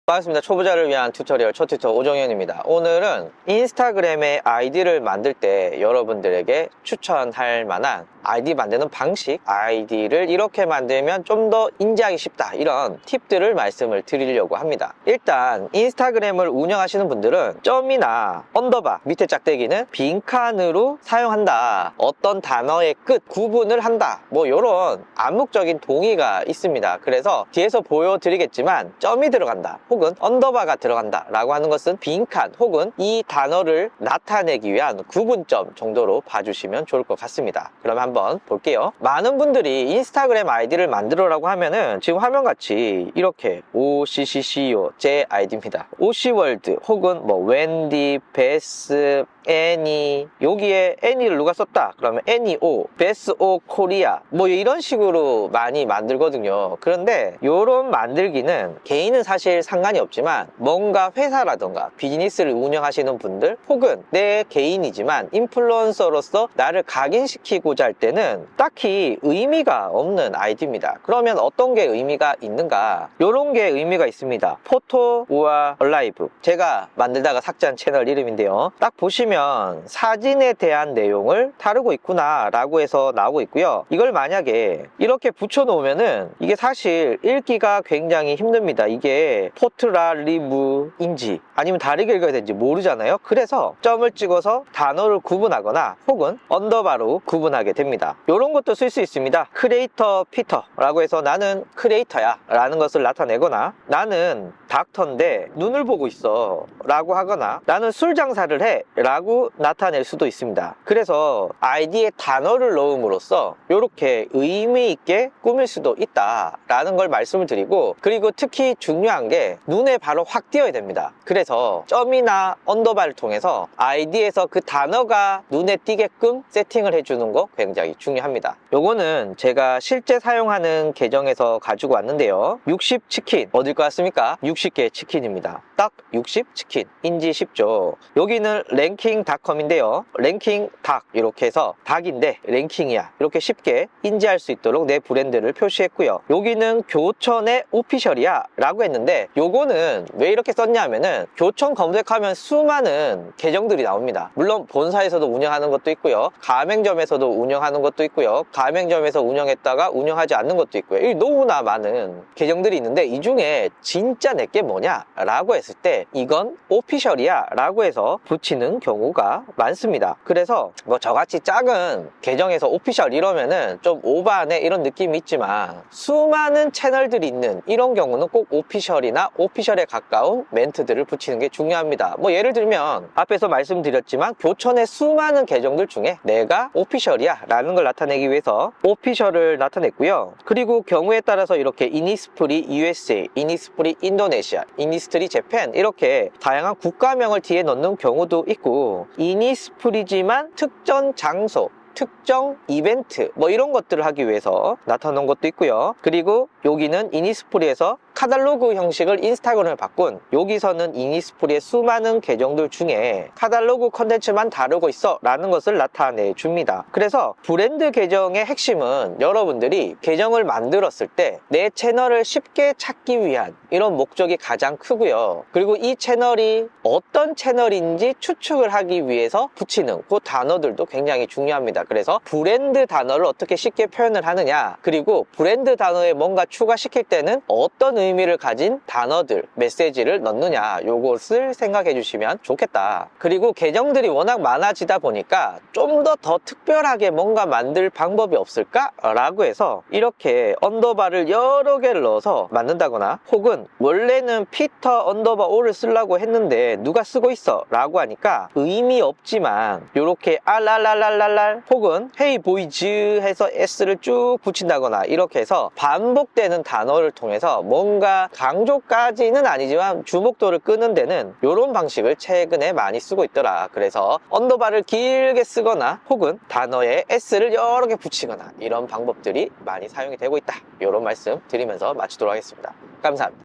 반갑습니다. 초보자를 위한 튜토리얼 초튜터 오정현입니다. 오늘은 인스타그램의 아이디를 만들 때 여러분들에게 추천할 만한 아이디 만드는 방식, 아이디를 이렇게 만들면 좀 더 인지하기 쉽다, 이런 팁들을 말씀을 드리려고 합니다. 일단 인스타그램을 운영하시는 분들은 점이나 언더바 밑에 짝대기는 빈칸으로 사용한다, 어떤 단어의 끝 구분을 한다, 뭐 이런 암묵적인 동의가 있습니다. 그래서 뒤에서 보여드리겠지만 점이 들어간다 혹은 언더바가 들어간다 라고 하는 것은 빈칸 혹은 이 단어를 나타내기 위한 구분점 정도로 봐주시면 좋을 것 같습니다. 그럼 한번 볼게요. 많은 분들이 인스타그램 아이디를 만들어라고 하면은 지금 화면같이 이렇게 OCCCO 제 아이디입니다. 오시월드 혹은 뭐 웬디, 베스, 애니, 여기에 애니를 누가 썼다 그러면 애니오, 베스오 코리아 뭐 이런 식으로 많이 만들거든요. 그런데 이런 만들기는 개인은 사실 상관이 없지만 뭔가 회사라던가 비즈니스를 운영하시는 분들 혹은 내 개인이지만 인플루언서로서 나를 각인시키고자 할 때는 딱히 의미가 없는 아이디입니다. 그러면 어떤 게 의미가 있는가? 이런 게 의미가 있습니다. 포토와 얼라이브, 제가 만들다가 삭제한 채널 이름인데요. 딱 보시면 사진에 대한 내용을 다루고 있구나 라고 해서 나오고 있고요. 이걸 만약에 이렇게 붙여 놓으면은 이게 사실 읽기가 굉장히 힘듭니다. 이게 포트라리브인지 아니면 다르게 읽어야 되는지 모르잖아요. 그래서 점을 찍어서 단어를 구분하거나 혹은 언더바로 구분하게 됩니다. 이런 것도 쓸 수 있습니다. 크리에이터 피터 라고 해서 나는 크리에이터야 라는 것을 나타내거나 나는 닥터인데 눈을 보고 있어 라고 하거나 나는 술 장사를 해 라고 나타낼 수도 있습니다. 그래서 아이디에 단어를 넣음으로써 이렇게 의미 있게 꾸밀 수도 있다 라는 걸 말씀을 드리고, 그리고 특히 중요한 게 눈에 바로 확 띄어야 됩니다. 그래서 점이나 언더바를 통해서 아이디에서 그 단어가 눈에 띄게끔 세팅을 해주는 거 굉장히 중요합니다. 요거는 제가 실제 사용하는 계정에서 가지고 왔는데요. 60 치킨 어딜 것 같습니까? 60개 치킨입니다. 딱 60 치킨 인지 쉽죠. 여기는 랭킹닷컴인데요. 랭킹 닭 이렇게 해서 닭인데 랭킹이야 이렇게 쉽게 인지할 수 있도록 내 브랜드를 표시했고요. 여기는 교천의 오피셜이야 라고 했는데, 요거는 왜 이렇게 썼냐 하면은 교천 검색하면 수많은 계정들이 나옵니다. 물론 본사에서도 운영하는 것도 있고요, 가맹점에서도 운영하는 것도 있고요, 가맹점에서 운영했다가 운영하지 않는 것도 있고요. 이 너무나 많은 계정들이 있는데 이 중에 진짜 내게 뭐냐 라고 했을 때 이건 오피셜이야 라고 해서 붙이는 경우가 많습니다. 그래서 뭐 저같이 작은 계정에서 오피셜 이러면은 좀 오바네 이런 느낌이 있지만, 수많은 채널들이 있는 이런 경우는 꼭 오피셜이나 오피셜에 가까운 멘트들을 붙이는 게 중요합니다. 뭐 예를 들면 앞에서 말씀드렸지만 교천의 수많은 계정들 중에 내가 오피셜이야 라는 걸 나타내기 위해서 오피셜을 나타냈고요. 그리고 경우에 따라서 이렇게 이니스프리 USA, 이니스프리 인도네시아, 이니스트리 재팬 이렇게 다양한 국가명을 뒤에 넣는 경우도 있고, 이니스프리지만 특정 장소, 특정 이벤트 뭐 이런 것들을 하기 위해서 나타놓은 것도 있고요. 그리고 여기는 이니스프리에서 카탈로그 형식을 인스타그램에 바꾼 여기서는 이니스프리의 수많은 계정들 중에 카탈로그 컨텐츠만 다루고 있어 라는 것을 나타내 줍니다. 그래서 브랜드 계정의 핵심은 여러분들이 계정을 만들었을 때 내 채널을 쉽게 찾기 위한 이런 목적이 가장 크고요. 그리고 이 채널이 어떤 채널인지 추측을 하기 위해서 붙이는 그 단어들도 굉장히 중요합니다. 그래서 브랜드 단어를 어떻게 쉽게 표현을 하느냐, 그리고 브랜드 단어에 뭔가 추가시킬 때는 어떤 의미를 가진 단어들, 메시지를 넣느냐, 요것을 생각해 주시면 좋겠다. 그리고 계정들이 워낙 많아지다 보니까 좀 더 특별하게 뭔가 만들 방법이 없을까? 라고 해서 이렇게 언더바를 여러 개를 넣어서 만든다거나, 혹은 원래는 피터 언더바 오를 쓰려고 했는데 누가 쓰고 있어 라고 하니까 의미 없지만 요렇게 알랄랄랄랄랄 혹은 헤이 보이즈 해서 s를 쭉 붙인다거나, 이렇게 해서 반복되는 단어를 통해서 뭔가 강조까지는 아니지만 주목도를 끄는 데는 요런 방식을 최근에 많이 쓰고 있더라. 그래서 언더바를 길게 쓰거나 혹은 단어에 s를 여러 개 붙이거나 이런 방법들이 많이 사용이 되고 있다. 요런 말씀 드리면서 마치도록 하겠습니다. 감사합니다.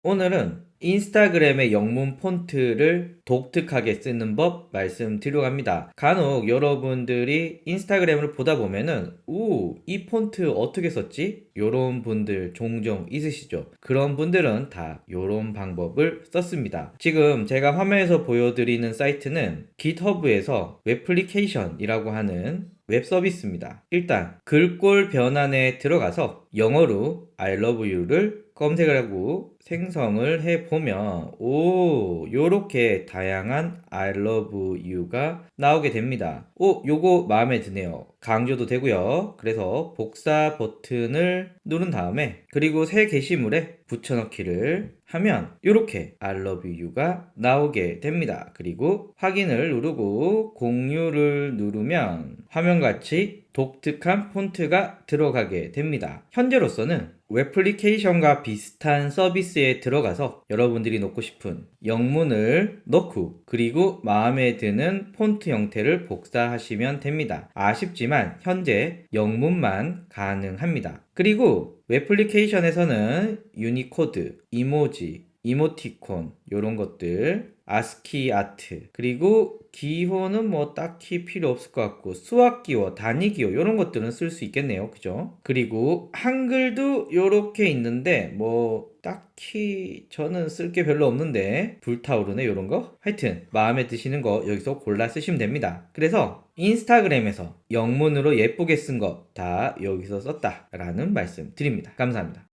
오늘은 인스타그램의 영문 폰트를 독특하게 쓰는 법 말씀드리려고 합니다. 간혹 여러분들이 인스타그램을 보다 보면은 이 폰트 어떻게 썼지? 요런 분들 종종 있으시죠? 그런 분들은 다 요런 방법을 썼습니다. 지금 제가 화면에서 보여드리는 사이트는 깃허브에서 웹플리케이션이라고 하는 웹 서비스입니다. 일단 글꼴 변환에 들어가서 영어로 I love you를 검색을 하고 생성을 해보면 요렇게 다양한 I love you가 나오게 됩니다. 요거 마음에 드네요. 강조도 되고요. 그래서 복사 버튼을 누른 다음에 그리고 새 게시물에 붙여넣기를 하면 이렇게 I love you가 나오게 됩니다. 그리고 확인을 누르고 공유를 누르면 화면같이 독특한 폰트가 들어가게 됩니다. 현재로서는 웹플리케이션과 비슷한 서비스에 들어가서 여러분들이 넣고 싶은 영문을 넣고 그리고 마음에 드는 폰트 형태를 복사하시면 됩니다. 아쉽지만 현재 영문만 가능합니다. 그리고 웹플리케이션에서는 유니코드, 이모지, 이모티콘 이런 것들, 아스키 아트, 그리고 기호는 뭐 딱히 필요 없을 것 같고 수학기호, 단위기호 이런 것들은 쓸 수 있겠네요. 그죠? 그리고 한글도 이렇게 있는데 뭐 딱히 저는 쓸 게 별로 없는데 불타오르네 이런 거. 하여튼 마음에 드시는 거 여기서 골라 쓰시면 됩니다. 그래서 인스타그램에서 영문으로 예쁘게 쓴 거 다 여기서 썼다 라는 말씀 드립니다. 감사합니다.